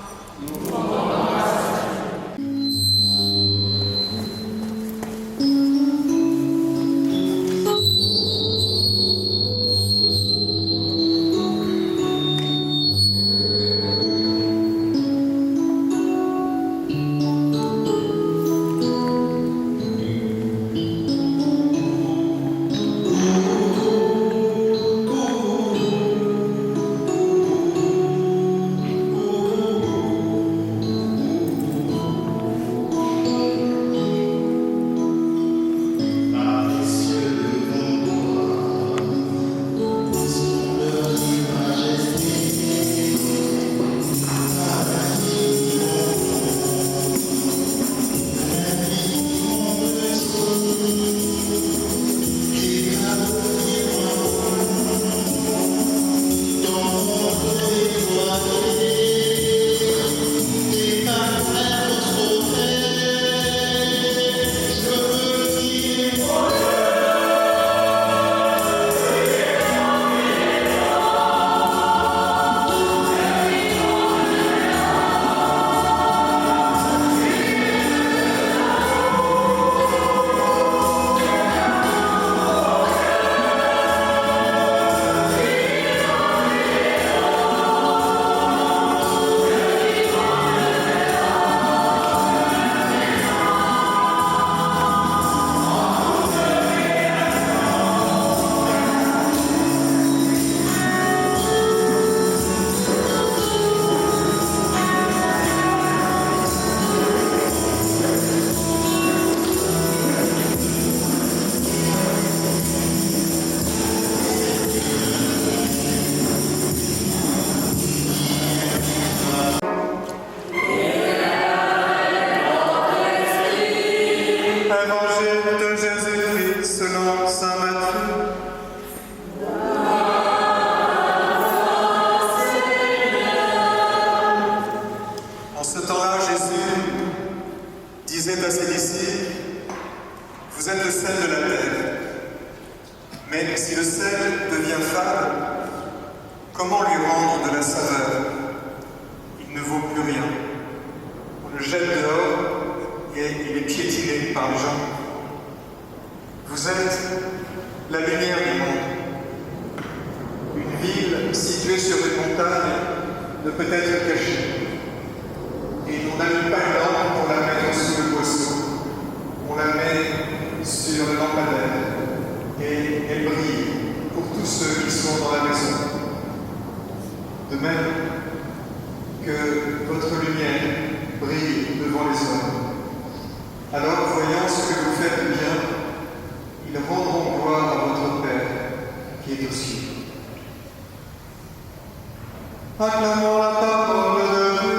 Mais si le sel devient fade, comment lui rendre de la saveur? Il ne vaut plus rien. On le jette dehors et il est piétiné par les gens. Vous êtes la lumière du monde. Une ville située sur une montagne ne peut être cachée. Et on n'allume pas une lampe pour la mettre sous le boisseau. On la met sur le lampadaire. Et elle brille pour tous ceux qui sont dans la maison. De même que votre lumière brille devant les hommes. Alors, voyant ce que vous faites bien, ils rendront gloire à votre Père qui est aux cieux. Acclamons la parole de Dieu.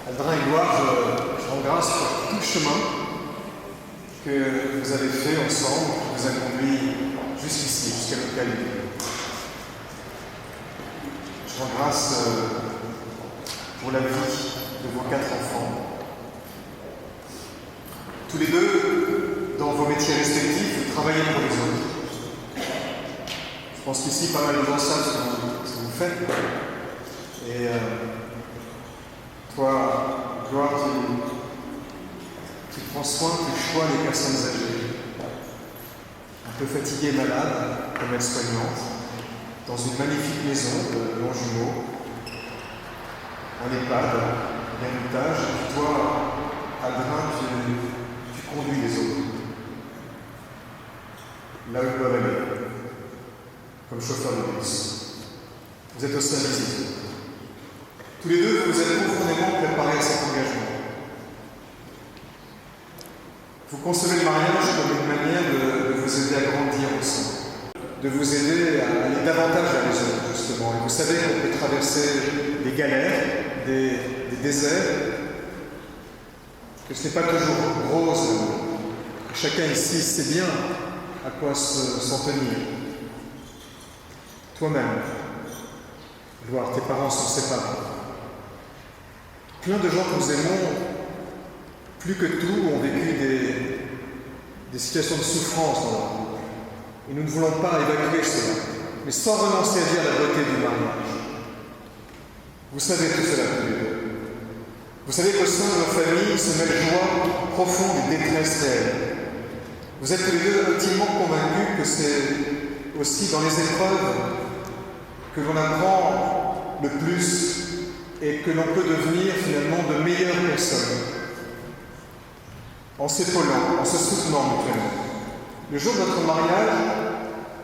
Aldrin et Gloire, je rends grâce pour tout le chemin que vous avez fait ensemble, qui vous a conduit jusqu'ici, jusqu'à notre qualité. Je rends grâce pour la vie de vos 4 enfants. Tous les deux, dans vos métiers respectifs, vous travaillez pour les autres. Je pense qu'ici, pas mal de gens savent ce que vous faites. Et toi, Gloire, tu prends soin, tu choisis les personnes âgées, un peu fatiguées et malades, comme aide-soignante, dans une magnifique maison de Longjumeau, en EHPAD, bien étage, et toi, Aldrin, tu conduis les autres. Là où ils doivent aller, comme chauffeur de bus. Vous êtes au service des autres. Tous les deux, vous êtes profondément préparés à cet engagement. Vous concevez le mariage comme une manière de vous aider à grandir ensemble, de vous aider à aller davantage vers les autres, justement. Et vous savez qu'on peut traverser des galères, des déserts, que ce n'est pas toujours rose. Chacun ici sait bien à quoi s'en tenir. Toi-même, Gloire, tes parents sont séparés. Plein de gens que nous aimons, plus que tout, ont vécu des situations de souffrance dans leur vie. Et nous ne voulons pas évacuer cela, mais sans renoncer à dire la beauté du mariage. Vous savez tout cela tous les deux. Vous savez qu'au sein de nos familles se mêle joie profonde et détresse réelle. Vous êtes tous les deux intimement convaincus que c'est aussi dans les épreuves que l'on apprend le plus et que l'on peut devenir finalement de meilleures personnes, en s'épaulant, en se soutenant mutuellement. Le jour de notre mariage,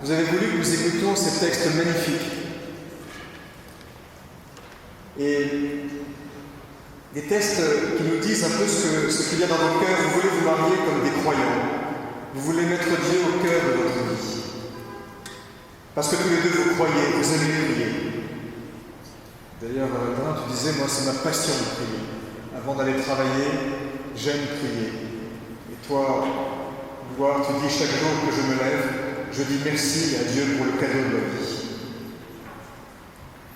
vous avez voulu que nous écoutions ces textes magnifiques. Et des textes qui nous disent un peu ce qu'il y a dans vos cœurs. Vous voulez vous marier comme des croyants. Vous voulez mettre Dieu au cœur de votre vie. Parce que tous les deux vous croyez, vous aimez prier. D'ailleurs, Aldrin, tu disais, moi c'est ma passion de prier. Avant d'aller travailler, j'aime prier. Et toi, Gloire, tu dis chaque jour que je me lève, je dis merci à Dieu pour le cadeau de la vie.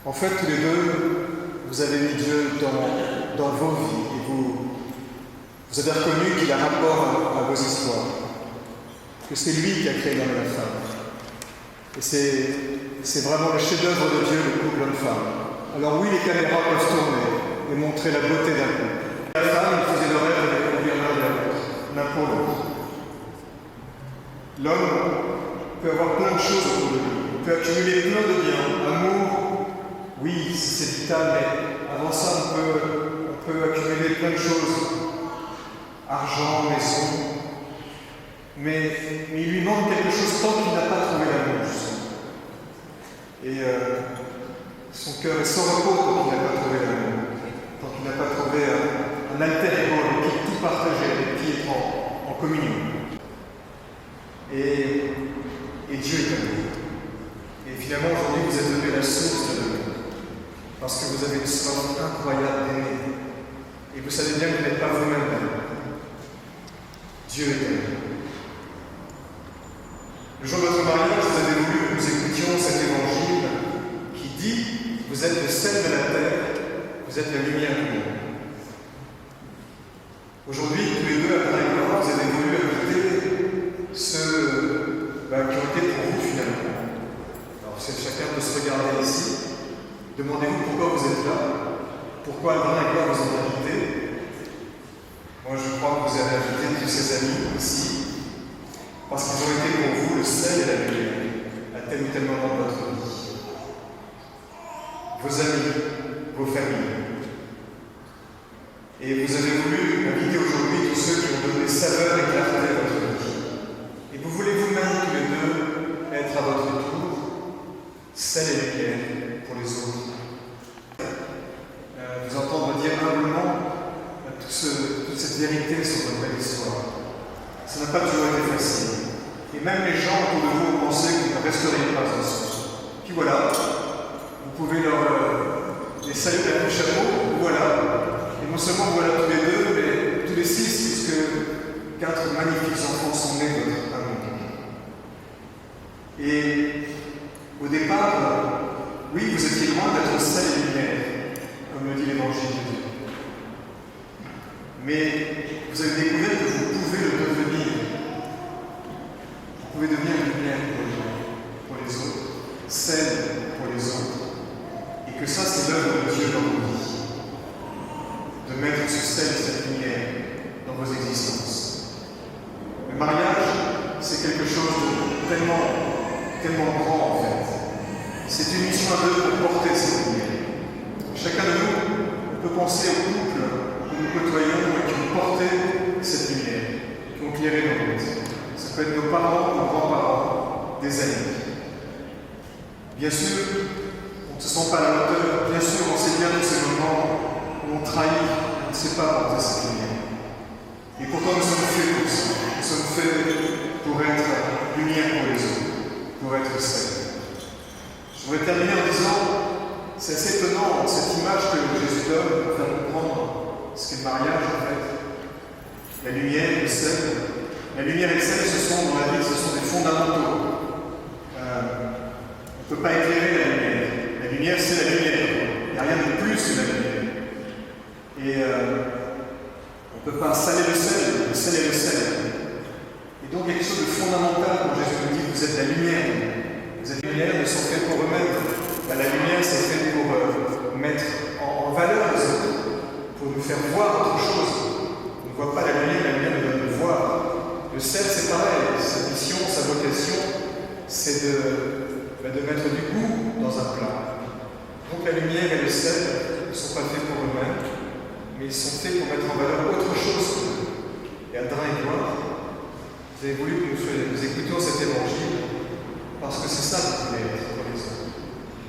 En fait, tous les deux, vous avez mis Dieu dans vos vies et vous avez reconnu qu'il a rapport à vos histoires, que c'est lui qui a créé l'homme et la femme. Et c'est vraiment le chef-d'œuvre de Dieu, le couple homme-femme. Alors oui, les caméras peuvent tourner et montrer la beauté d'un couple. La femme, il faisait le rêve de conduire l'un vers l'autre, l'un pour l'autre. L'homme peut avoir plein de choses autour de lui. Il peut accumuler plein de biens, amour, oui, c'est vital, mais avant ça, on peut accumuler plein de choses. Argent, maison. Mais il lui manque quelque chose tant qu'il n'a pas trouvé l'amour, justement. Et son cœur est sans repos tant qu'il n'a pas trouvé l'amour, tant qu'il n'a pas trouvé un alter ego avec qui tout partager, avec qui être en communion. Et Dieu est amour. Et finalement, aujourd'hui, vous êtes devenu la source de l'amour. Parce que vous avez une soif incroyable d'aimer. Et vous savez bien que vous n'êtes pas vous-même. Dieu est aimé. Le jour de votre mariage, vous avez voulu que nous écoutions cet évangile qui dit « Vous êtes le sel de la terre, vous êtes la lumière du monde ». Aujourd'hui, tous les deux, à Paris, vous avez voulu ajouter ceux qui ont été pour vous finalement. Alors, chacun peut se regarder ici. Demandez-vous pourquoi vous êtes là, pourquoi Aldrin et Gloire vous ont invité. Moi, je crois que vous avez invité tous ces amis ici, parce qu'ils ont été pour vous le sel et la lumière à tel ou tel moment de votre vie. Vos amis, vos familles. Et vous avez voulu inviter aujourd'hui tous ceux qui ont donné saveur et clarté à votre vie. Et vous voulez vous-même tous les deux être à votre tour sel et lumière pour les autres. Vous entendre dire humblement toute cette vérité sur votre belle histoire. Ça n'a pas toujours été facile. Et même les gens autour de vous ont pensé que vous ne resteriez pas ensemble. Puis voilà, vous pouvez les saluer à coups chapeau, voilà. Et non seulement voilà tous les deux, mais tous les 6, puisque 4 magnifiques enfants sont nés de votre amour. Et au départ, oui, vous étiez loin d'être sel et lumière, comme le dit l'Évangile de Dieu. Mais vous avez découvert que vous pouvez le devenir. Vous pouvez devenir lumière pour les autres, sel pour les autres, et que ça, c'est l'œuvre de Dieu dans vos vies. De mettre ce sel et cette lumière dans vos existences. Le mariage, c'est quelque chose de tellement grand en fait. C'est une mission à deux pour porter cette lumière. Chacun de nous peut penser aux couples que nous côtoyons et qui ont porté cette lumière, qui ont éclairé nos routes. Ça peut être nos parents, nos grands-parents, des amis. Bien sûr, on ne se sent pas à la hauteur. Bien sûr, on sait bien que ces moments où on trahit, on ne sait pas porter cette lumière. Et pourtant, nous sommes faits pour ça. Nous sommes faits pour être lumière pour les autres, pour être sel. Je voudrais terminer en disant, c'est assez étonnant cette image que Jésus donne pour faire comprendre ce qu'est le mariage en fait. La lumière, le sel. La lumière et le sel, ce sont, dans la vie, ce sont des fondamentaux. On ne peut pas éclairer la lumière. La lumière, c'est la lumière. Il n'y a rien de plus que la lumière. Et on ne peut pas saler le sel est le sel. Et donc, quelque chose de fondamental quand Jésus nous dit que vous êtes la lumière. Vous êtes la lumière, ne sont faits pour eux-mêmes. La lumière, c'est fait pour mettre en valeur les autres, pour nous faire voir autre chose. On ne voit pas la lumière nous donne de voir. Le sel, c'est pareil. Sa mission, sa vocation, c'est de mettre du goût dans un plat. Donc, la lumière et le sel ne sont pas faits pour eux-mêmes, mais ils sont faits pour mettre en valeur autre chose. Et Aldrin et Gloire, vous avez voulu que nous écoutions cet évangile parce que c'est ça que vous voulez être pour les autres.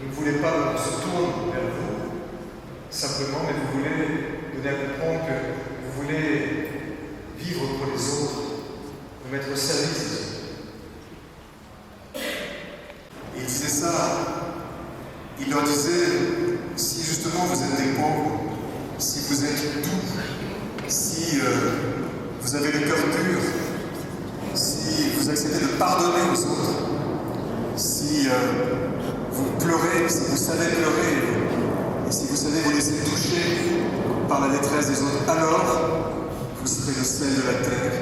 Vous ne voulez pas qu'on se tourne vers vous simplement, mais vous voulez donner à comprendre que vous voulez vivre pour les autres, vous mettre au service des autres. Et il disait ça, il leur disait, si justement vous êtes des pauvres, si vous êtes doux, si vous avez le cœur pur, si vous acceptez de pardonner aux autres, si vous pleurez, si vous savez pleurer, et si vous savez vous laisser toucher par la détresse des autres, alors vous serez le sel de la terre,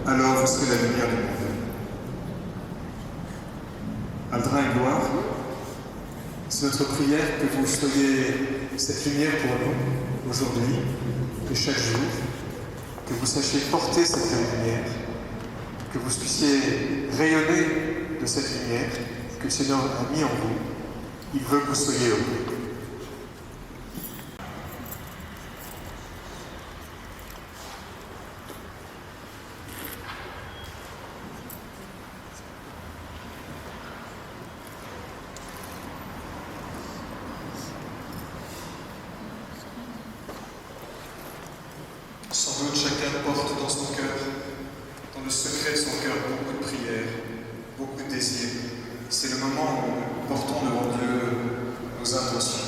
alors vous serez la lumière du monde. Aldrin et Gloire, c'est notre prière que vous soyez cette lumière pour nous aujourd'hui, que chaque jour, que vous sachiez porter cette lumière, que vous puissiez rayonner de cette lumière que le Seigneur a mis en vous. Il veut que vous soyez heureux. Sans doute chacun porte dans son cœur, dans le secret de son cœur, beaucoup de prières, beaucoup de désirs. C'est le moment où nous portons devant Dieu nos intentions.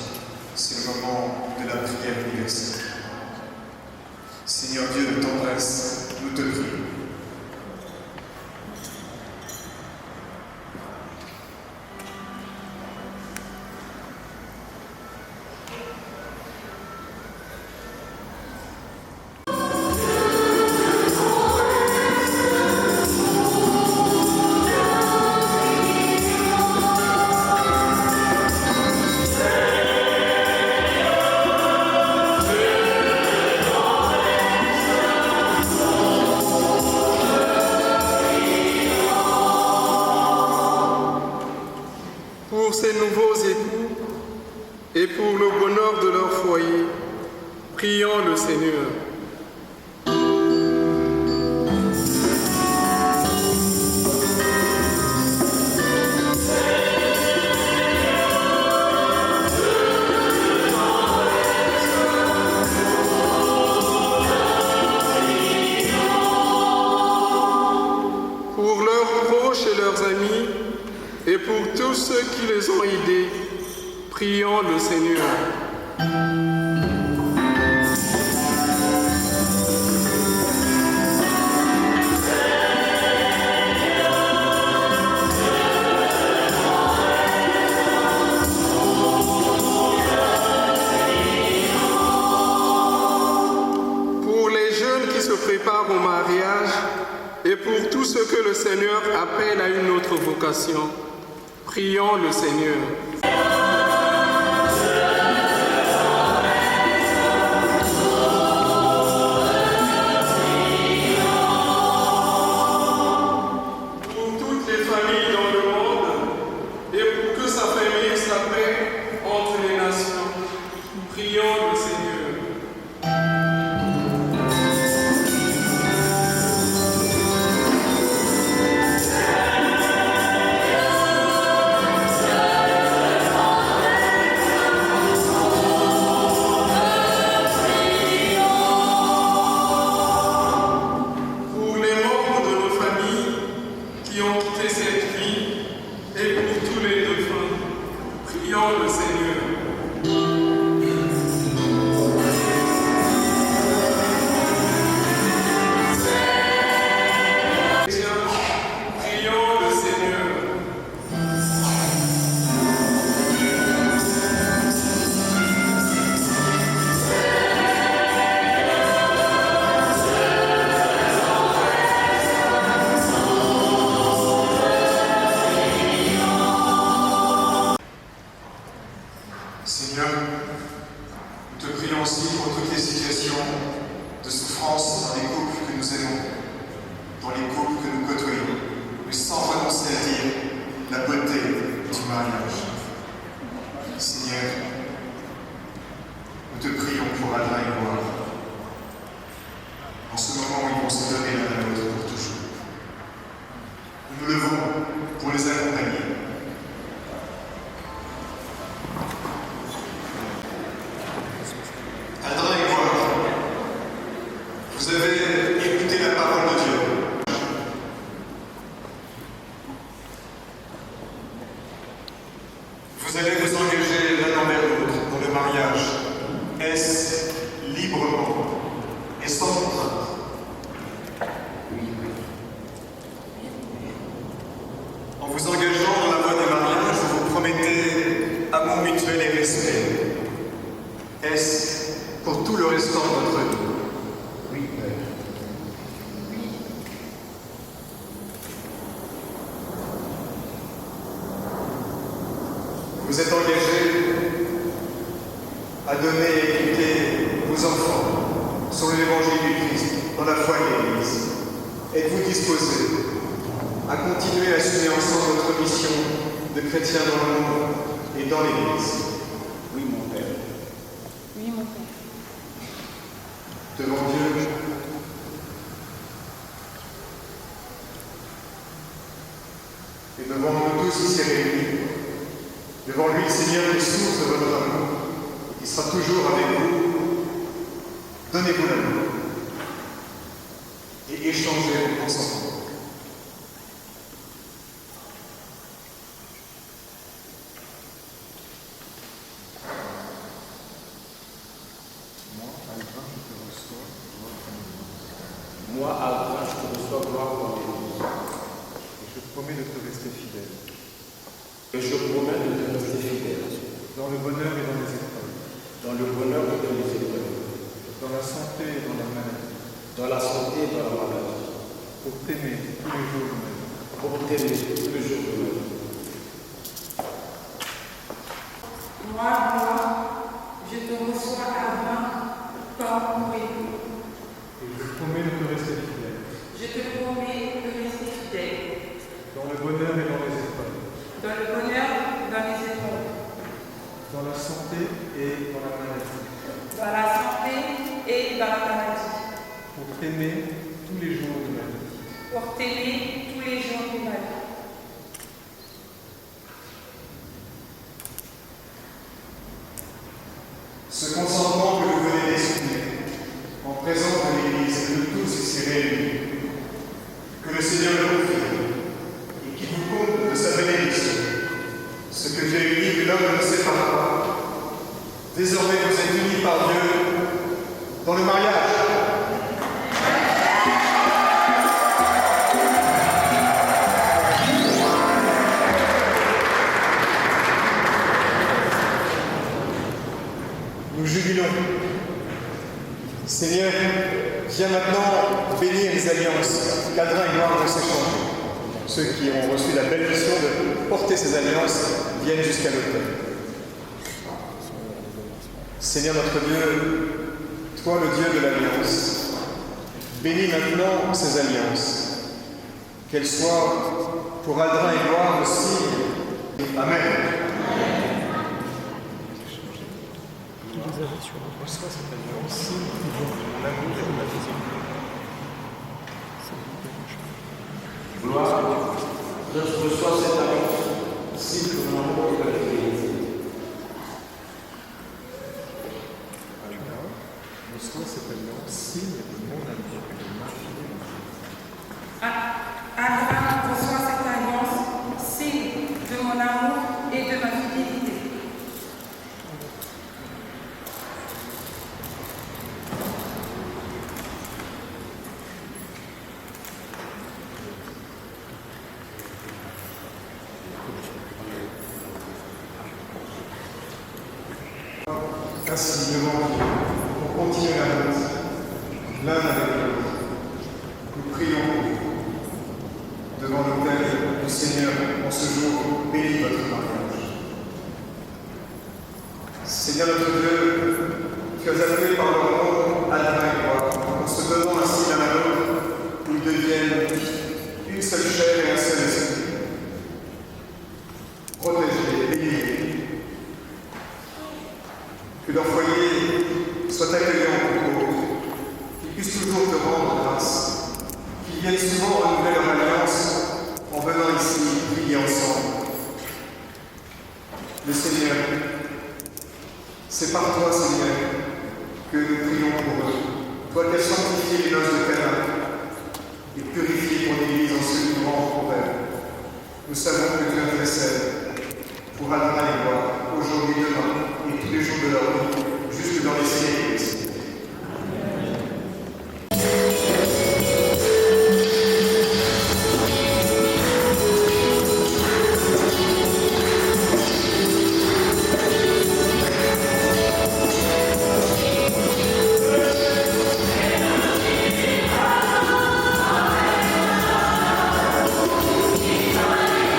C'est le moment de la prière universelle. Dieu de tendresse, nous te prions.
Pour ces nouveaux époux et pour le bonheur de leur foyer, prions le Seigneur. Pour leurs proches et leurs amis, et pour tous ceux qui les ont aidés, prions le Seigneur. Pour les jeunes qui se préparent au mariage, et pour tous ceux que le Seigneur appelle à une autre vocation, prions le Seigneur. Pour toutes les familles dans le monde et pour que s'affermisse la paix entre les nations, prions le Seigneur. Le Seigneur. Prions le Seigneur.
Seigneur, nous te prions aussi pour toutes les situations de souffrance dans les couples que nous aimons, dans les couples que nous côtoyons, mais sans renoncer à dire la beauté du mariage. Seigneur, nous te prions pour Adrien et moi, en ce moment où ils vont se donner l'un à l'autre pour toujours. Nous nous levons pour les accompagner. Vous avez écouté la parole de Dieu. Vous allez vous engager l'un envers l'autre dans le mariage. Est-ce librement et sans contrainte? En vous engageant dans la voie du mariage, vous vous promettez amour mutuel et respect. Est-ce pour tout le restant de votre vie? Vous êtes engagé à donner et éduquer vos enfants sur l'évangile du Christ dans la foi de l'Église. Êtes-vous disposé à continuer à assumer ensemble votre mission de chrétien dans le monde et dans l'Église? Oui, mon Père.
Oui, mon Père.
Devant Dieu, et devant nous tous ici réunis, devant lui, le Seigneur, qui est source de votre amour, qui sera toujours avec vous, donnez-vous l'amour et échangez vos consentements. Moi, Alvin, je te reçois,
Moi, Alpha, je te reçois gloire comme épouse.
Je promets de te rester fidèle.
Et je promets de te rester fidèle.
Dans le bonheur et dans les épreuves.
Dans le bonheur et dans les épreuves.
Dans la santé et dans la maladie.
Dans la santé et dans la maladie.
Pour t'aimer tous les jours de ma vie.
Pour t'aimer tous les jours de ma vie.
Moi, je te reçois avant comme époux.
Et je promets de te rester fidèle.
Je te promets de rester fidèle.
Dans le bonheur et dans les épreuves.
Dans le bonheur, dans les épreuves.
Dans la santé et dans la maladie.
Dans la santé et dans la maladie.
Pour t'aimer tous les jours de ma vie.
Pour t'aimer tous les jours de ma vie.
Ce consentement que vous venez d'exprimer en présence de l'Église et de tous ici réunis, que le Seigneur le confirme et qui vous compte de sa bénédiction, ce que j'ai uni que l'homme ne sépare pas. Désormais vous êtes unis par Dieu dans le mariage. Nous jubilons. Seigneur, viens maintenant bénir les alliances qu'Adrien et Gloire vont s'échanger. Ceux qui ont reçu la belle mission de porter ces alliances viennent jusqu'à l'autel. Seigneur notre Dieu, toi le Dieu de l'alliance, bénis maintenant ces alliances, qu'elles soient pour Adrien et Gloire aussi. Amen. Reçois cette alliance, mon amour et mon adhésion.
Gloire, je reçois cette alliance, signe de mon amour et de ma fidélité.
Reçois cette alliance, signe de mon amour et de ma fidélité.
Abraham reçoit cette alliance, signe de mon amour et de ma fidélité.
Ainsi, devant Dieu, pour continuer la route, l'un avec l'autre, nous prions devant l'autel du Seigneur en ce jour, bénis votre mariage. Seigneur notre Dieu, tu as appelé par leur nom Adrien et Gloire, en se donnant ainsi l'un à l'autre, ils deviennent une seule chair et un seul esprit. Protégez, bénis-les. Que leur foyer soit accueillant pour eux, qu'ils puissent toujours te rendre grâce, qu'ils viennent souvent renouveler leur alliance en venant ici prier ensemble. Le Seigneur, c'est par toi, Seigneur, que nous prions pour eux. Toi qui as sanctifié les noces de Cana et purifié ton Église en ce grand pour elle. Nous savons que tu intercèdes pour Adrien et Gloire, aujourd'hui, demain, et tous les jours de leur vie, jusque dans les siècles.
Amen.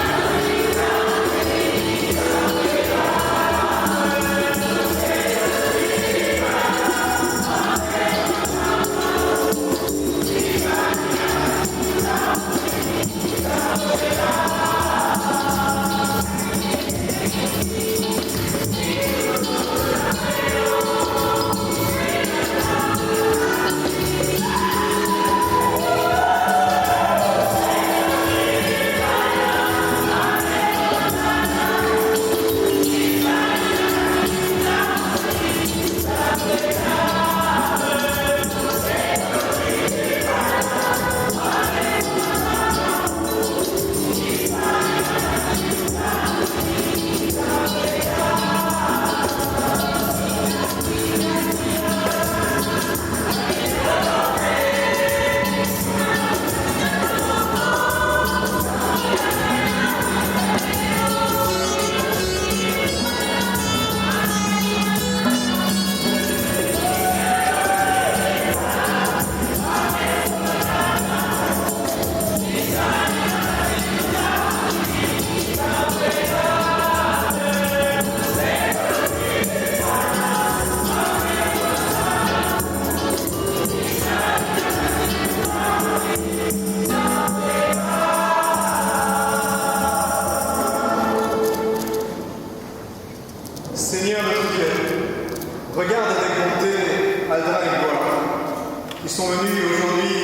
Aldrin et Gloire, qui sont venus aujourd'hui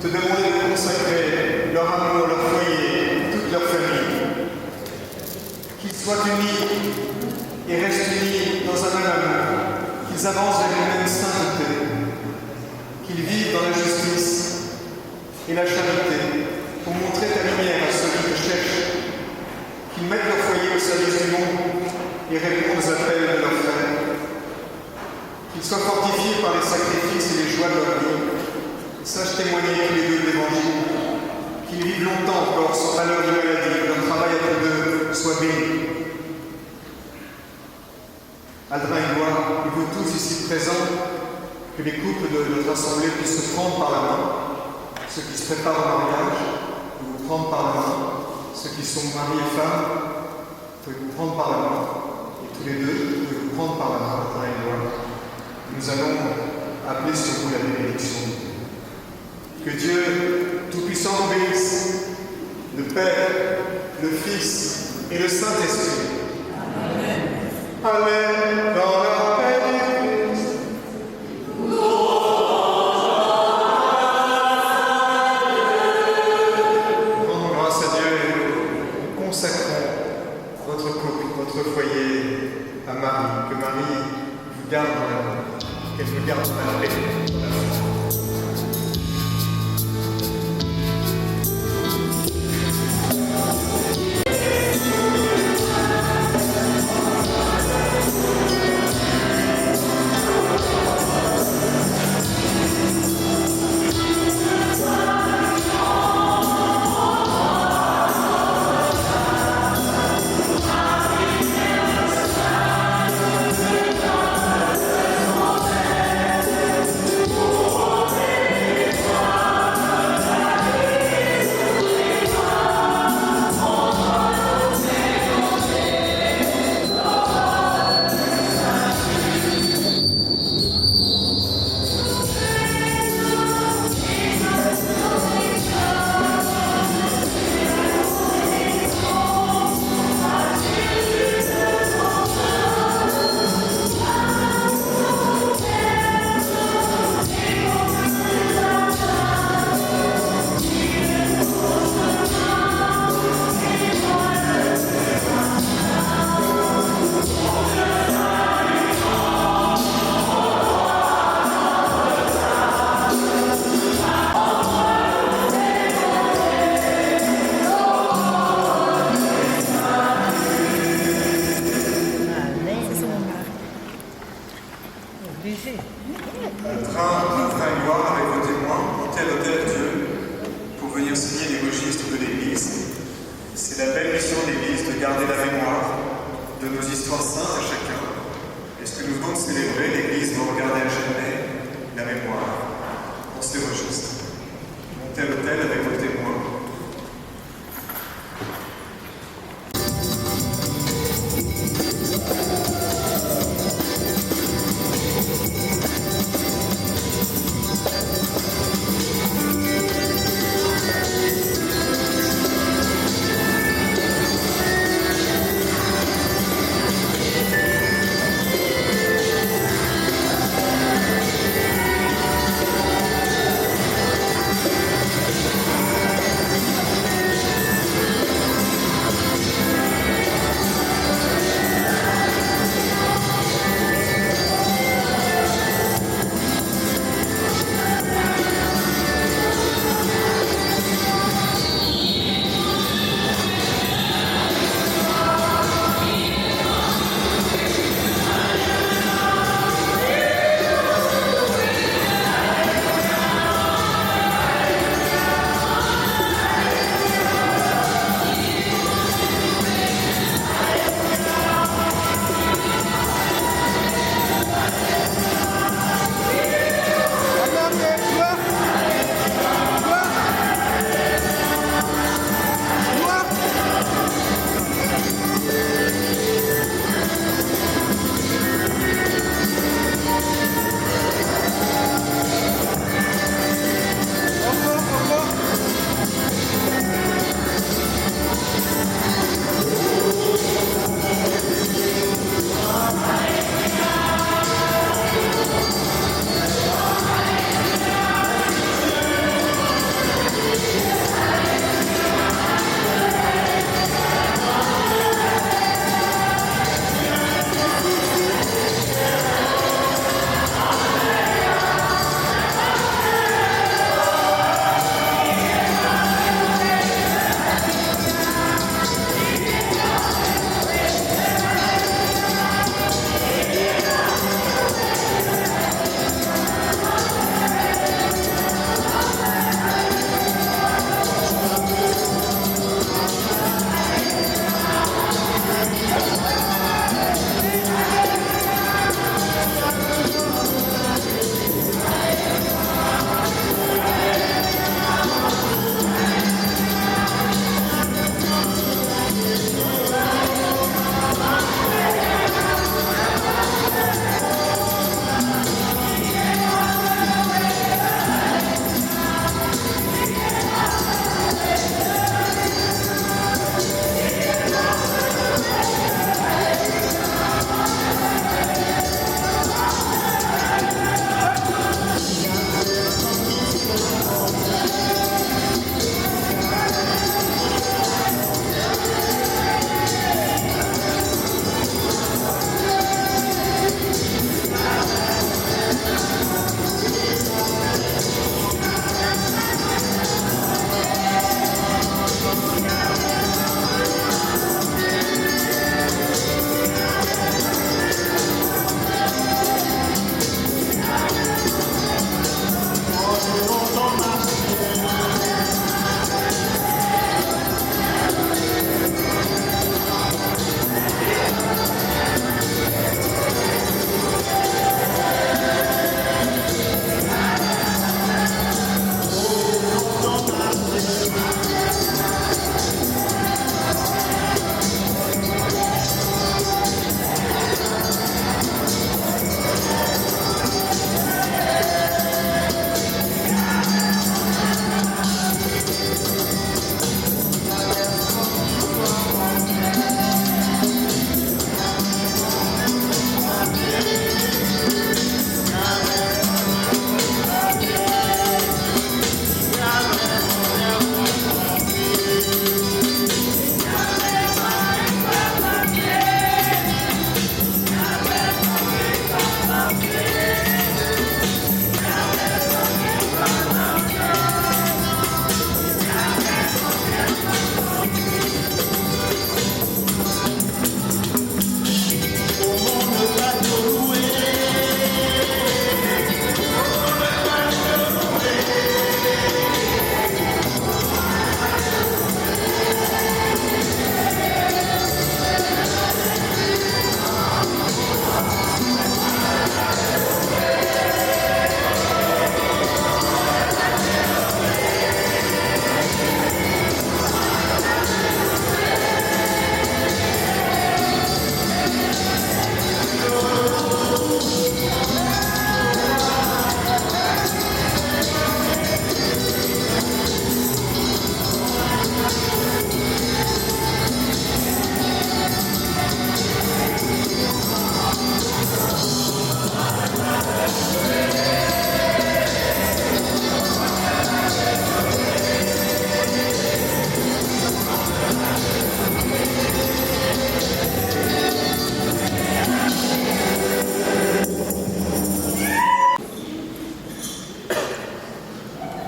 te demander de consacrer leur amour, leur foyer, toute leur famille. Qu'ils soient unis et restent unis dans un même amour, qu'ils avancent vers une même sainteté, qu'ils vivent dans la justice et la charité pour montrer ta lumière à ceux qui te cherchent, qu'ils mettent leur foyer au service du monde et répondent aux appels de leurs frères, qu'ils soient fortifiés par les sacrifices et les joies de leur vie, sachent témoigner tous les deux de l'Évangile, qu'ils vivent longtemps encore sans malheur de maladie, que leur travail à tous deux soit béni. Aldrin et Gloire, et vous tous ici présents, que les couples de notre assemblée puissent se prendre par la main, ceux qui se préparent au mariage, de vous prendre par la main, ceux qui sont mari et femme, de vous prendre par la main, et tous les deux, de vous prendre par la main, Aldrin et Gloire. Nous allons appeler sur vous la bénédiction. Que Dieu Tout-Puissant vous bénisse, le Père, le Fils et le Saint-Esprit. Amen. Amen. Dans la paix du Christ. Rendons grâce à Dieu et consacrons votre couple, votre foyer à Marie. Que Marie vous garde dans l'amour, qu'elle vous garde dans la paix.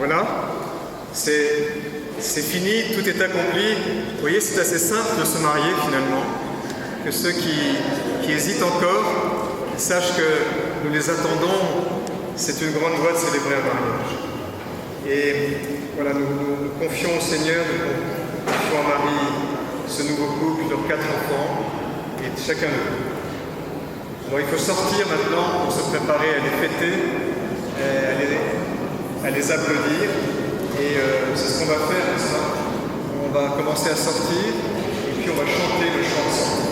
voilà, c'est fini, tout est accompli. Vous voyez, c'est assez simple de se marier finalement. Que ceux qui hésitent encore sachent que nous les attendons. C'est une grande joie de célébrer un mariage. Et voilà, nous confions au Seigneur, nous confions à Marie ce nouveau couple, leurs 4 enfants, et chacun de nous. Alors il faut sortir maintenant pour se préparer à les fêter, à les applaudir. Et c'est ce qu'on va faire, n'est-ce pas? On va commencer à sortir, et puis on va chanter le chant ensemble.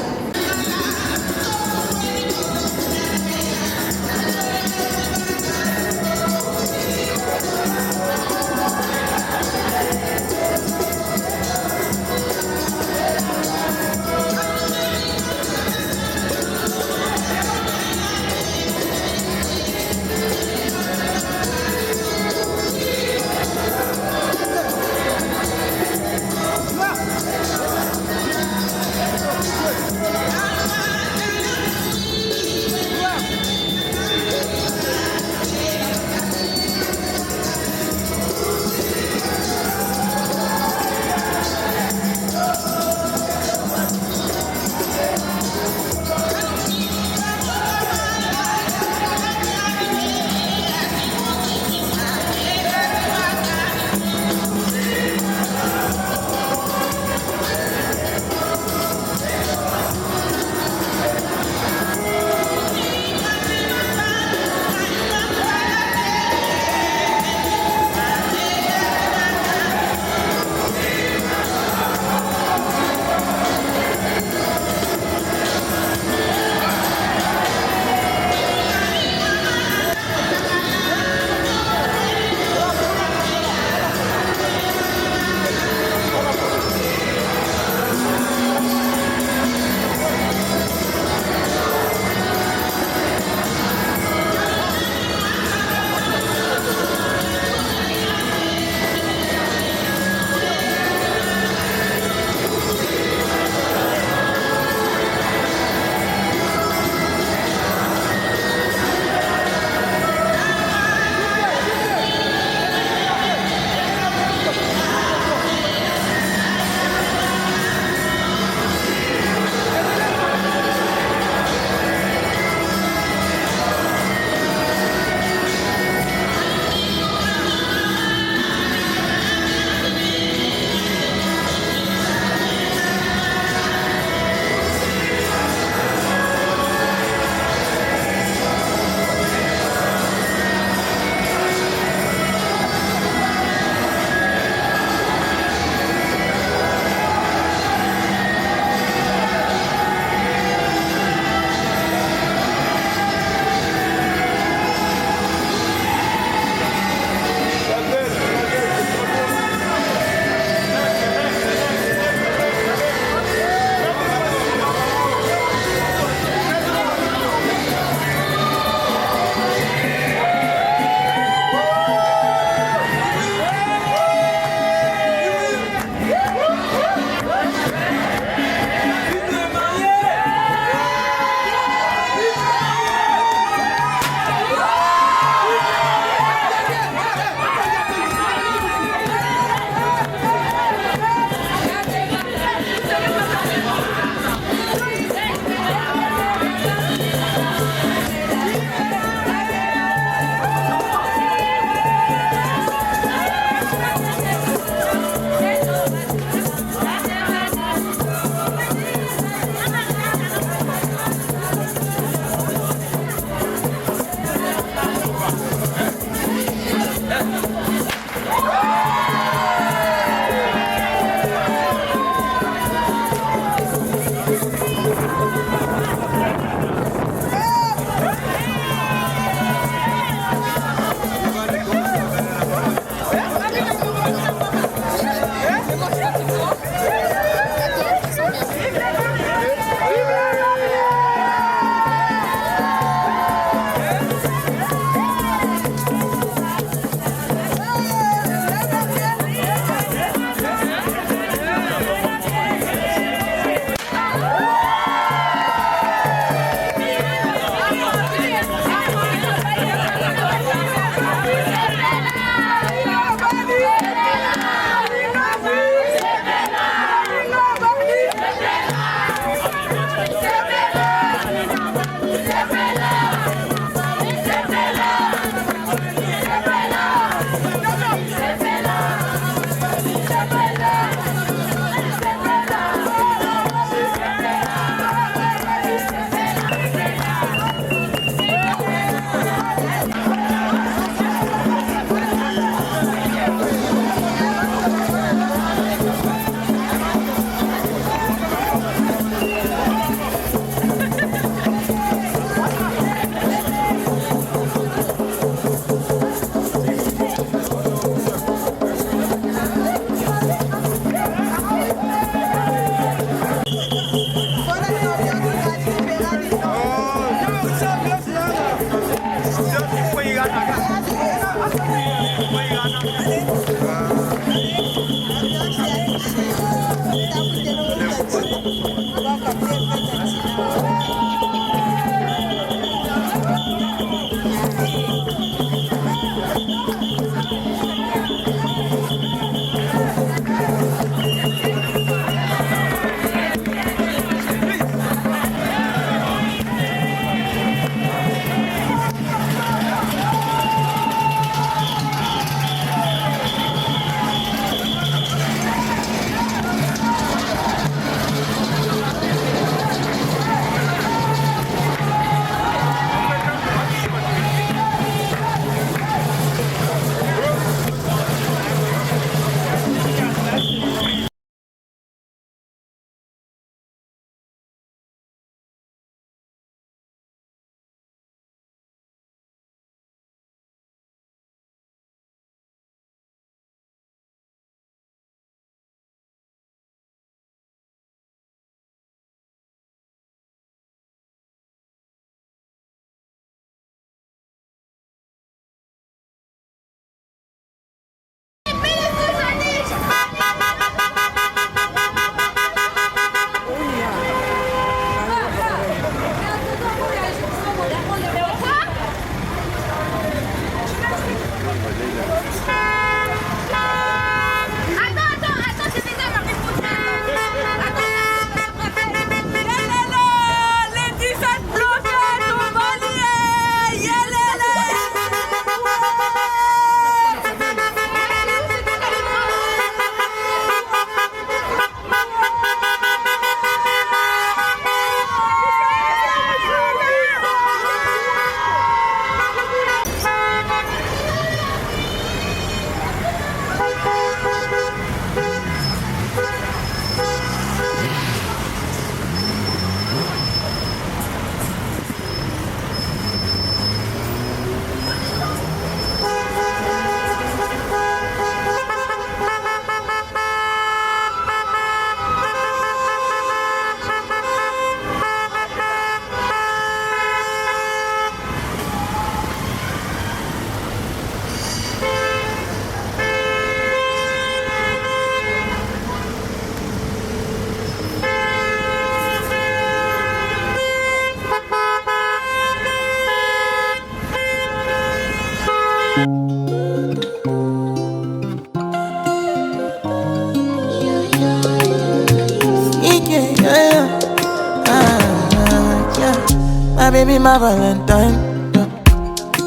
My baby, my Valentine.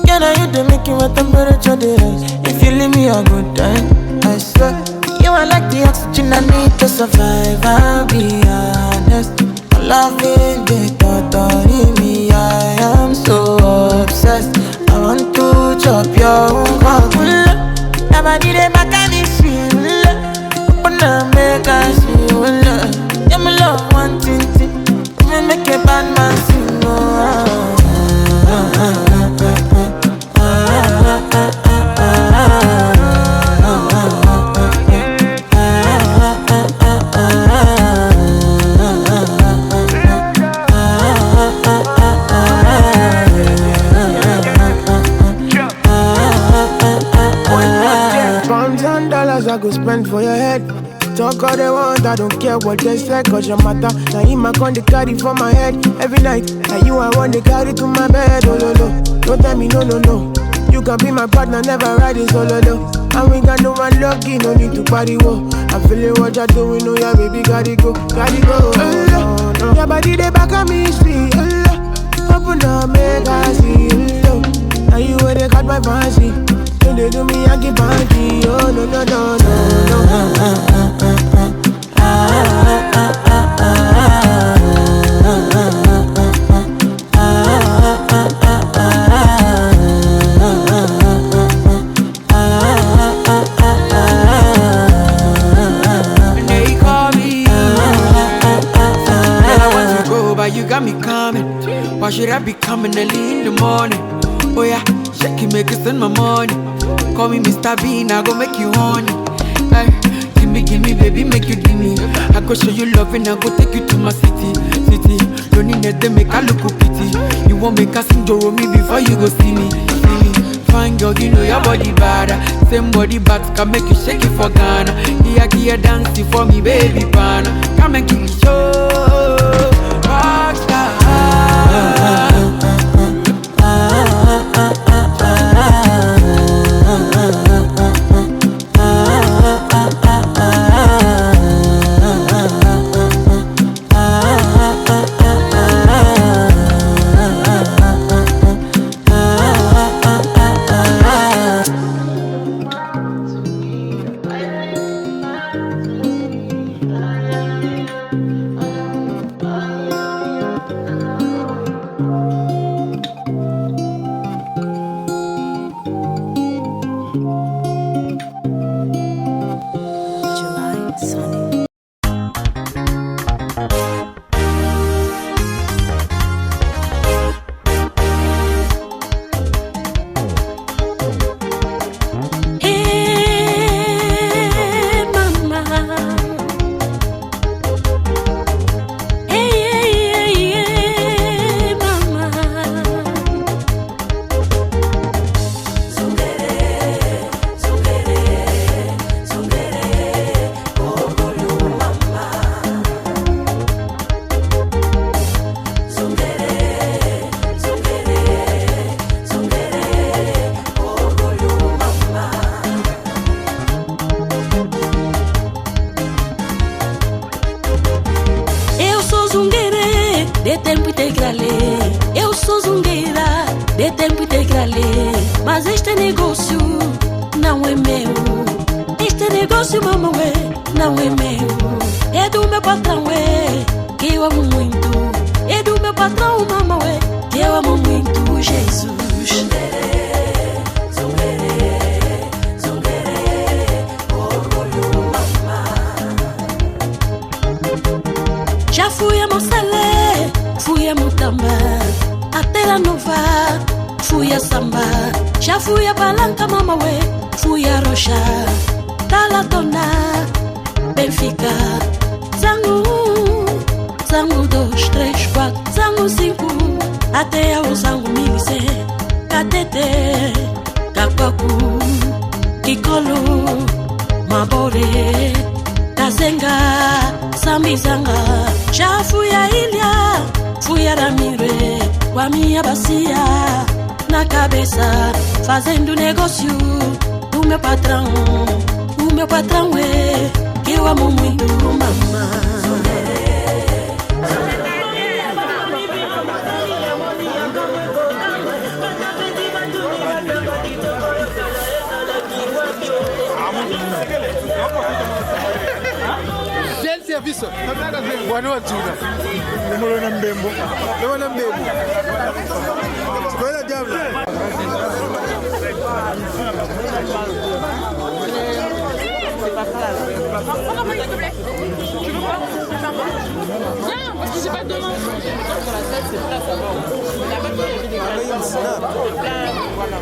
Can I you to make you my temperature rise? If you leave me a good time, I swear. You are like the oxygen I need to survive. I'll be honest. Loving the thought of me, I am so obsessed. I want to chop your own. Never did it back at this feel. Open up, make us feel. Yeah, my love, one thing. Make a bad man sing.
Pounds and dollars I go spend for your head. Talk all they want, I don't care what they say, cause your matter. Now him I con the carry for my head every night. And you I want to carry to my bed, oh no no. Don't tell me no no no. You can be my partner, never ride it solo though. And we got no one lucky, no need to party whoa. I'm feeling what you're doing, oh yeah baby, gotta go. Oh, no. Your body they back at me, see. Open up, make I see. Now you where they got my fancy. Don't they do me, I keep panty. Oh no no no no.
You got me coming. Why should I be coming early in the morning? Oh yeah, shake it, make it send my money. Call me Mr. Bean, I go make you honey. Hey, give me, baby, make you give me. I go show you love and I go take you to my city. Don't need that they make I look pity. You won't make us sing Joro me before you go see me. dog, you know your body bad. Same body bags can make you shake it for Ghana. Here dancing for me, baby pana. Come and kill the show. Rockstar.
de tempo integralê. Eu sou zungueira de tempo integralê. Mas este negócio não é meu. Este negócio, mamãe, não é meu. É do meu patrão, que eu amo muito. É do meu patrão, mamãe, que eu amo muito, Jesus. Já fui a Moçalé, fui a Mutamba, a Terra Nova, fui a Samba. Já fui a Palanca, mamauê, fui a Rocha, Talatona, Benfica. Zango 1, Zango 2, 3, 4, Zango 5, até ao Zango 1100. Catete, Cacocu, Kikolo, Mabore, Kazenga, Samizanga. Já fui a Ilha, fui a Ramire, com a minha bacia na cabeça, fazendo negócio do meu patrão. O meu patrão é que eu amo muito, mamãe.
Serviço, wanu wajuna, nemolo na mbembo, kwela diablo.
C'est pas clair. Tu veux quoi? Viens, parce que j'ai pas de demain. Sur la tête, c'est plat, ça va. La bonne il y avait des voilà.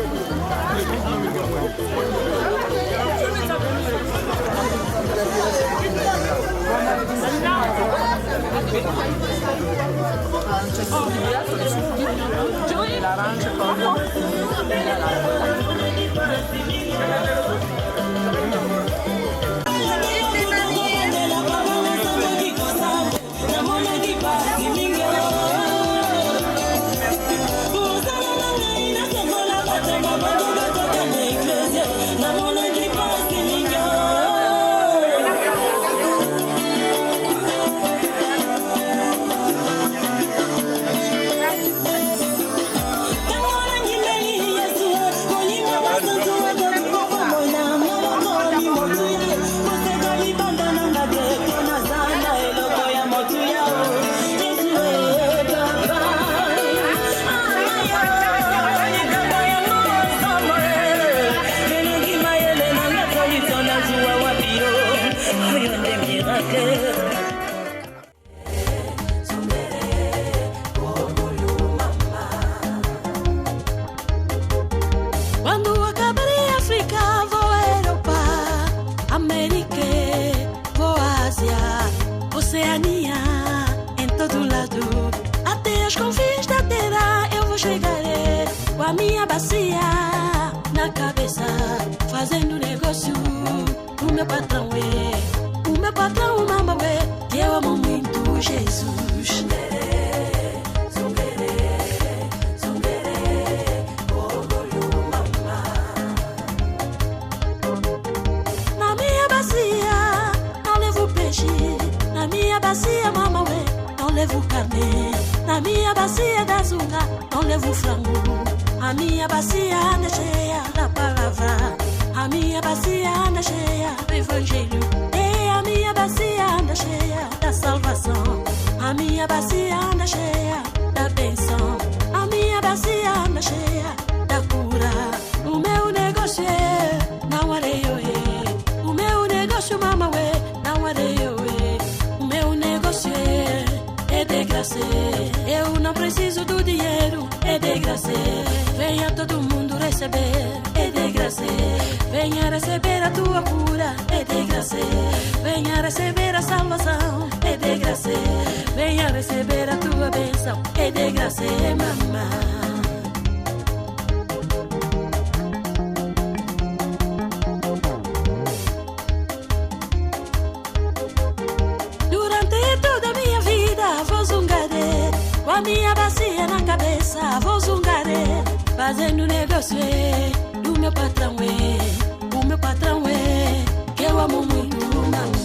Quando acabarei África, vou à Europa, América, vou à Ásia, Oceania, em todo lado, até os confins da terra eu vou chegar com a minha bacia na casa. carne. Na minha bacia da zunga não levo frango. A minha bacia anda cheia da palavra. A minha bacia anda cheia do evangelho. E a minha bacia anda cheia da salvação. A minha bacia anda cheia da bênção. A minha bacia anda cheia da cura. O meu negócio é não areio. O meu negócio mama não areio. O meu negócio é de graça. Eu não preciso do dinheiro, é de graça. Venha todo mundo receber, é de graça. Venha receber a tua cura, é de graça. Venha receber a salvação, é de graça. Venha receber a tua bênção, é de graça, mamãe. Com a minha bacia na cabeça, vou zungaré, fazendo negócio do meu patrão, o meu patrão que eu amo muito, mamãe.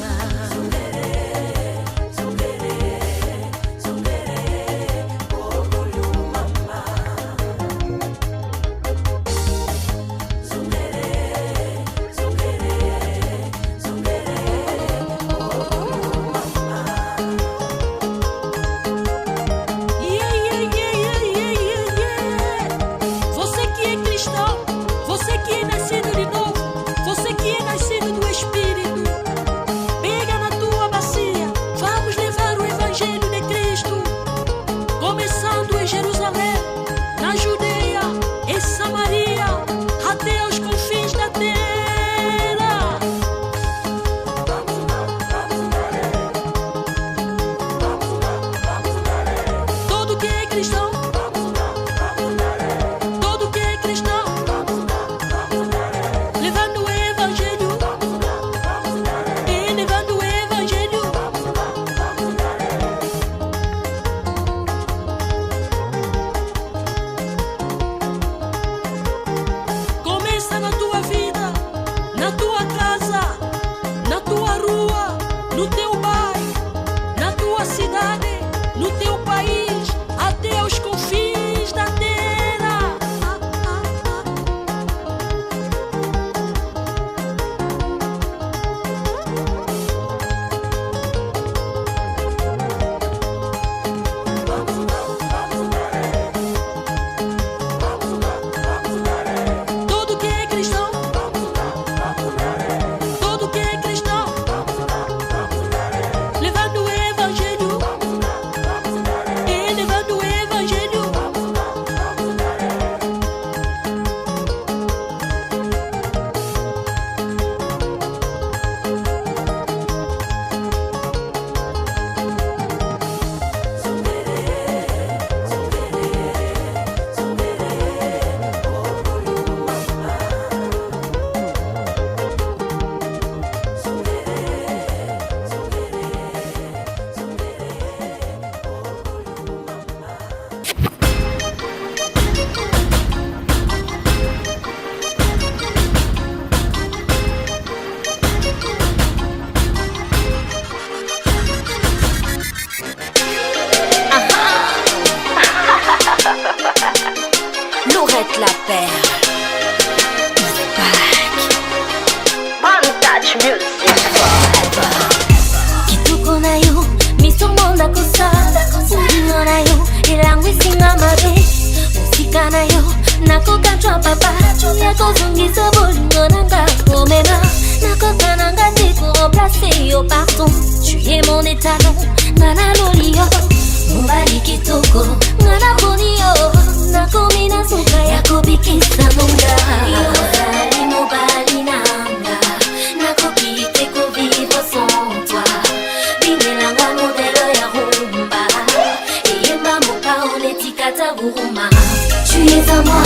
Tu es à moi,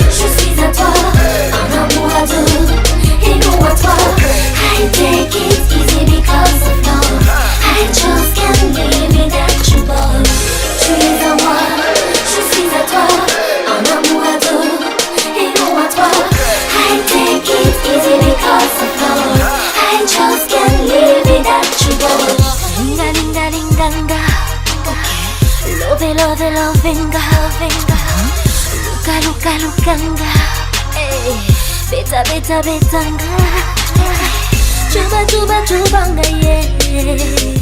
je suis à toi, un amour à deux, et non à toi. I take it easy because of love. I just can't live without you, boy. Tu es à moi, venga, venga. Luka, luka, lukanga. Beta, beta, betanga. Chuba, chuba, chubanga, yeah.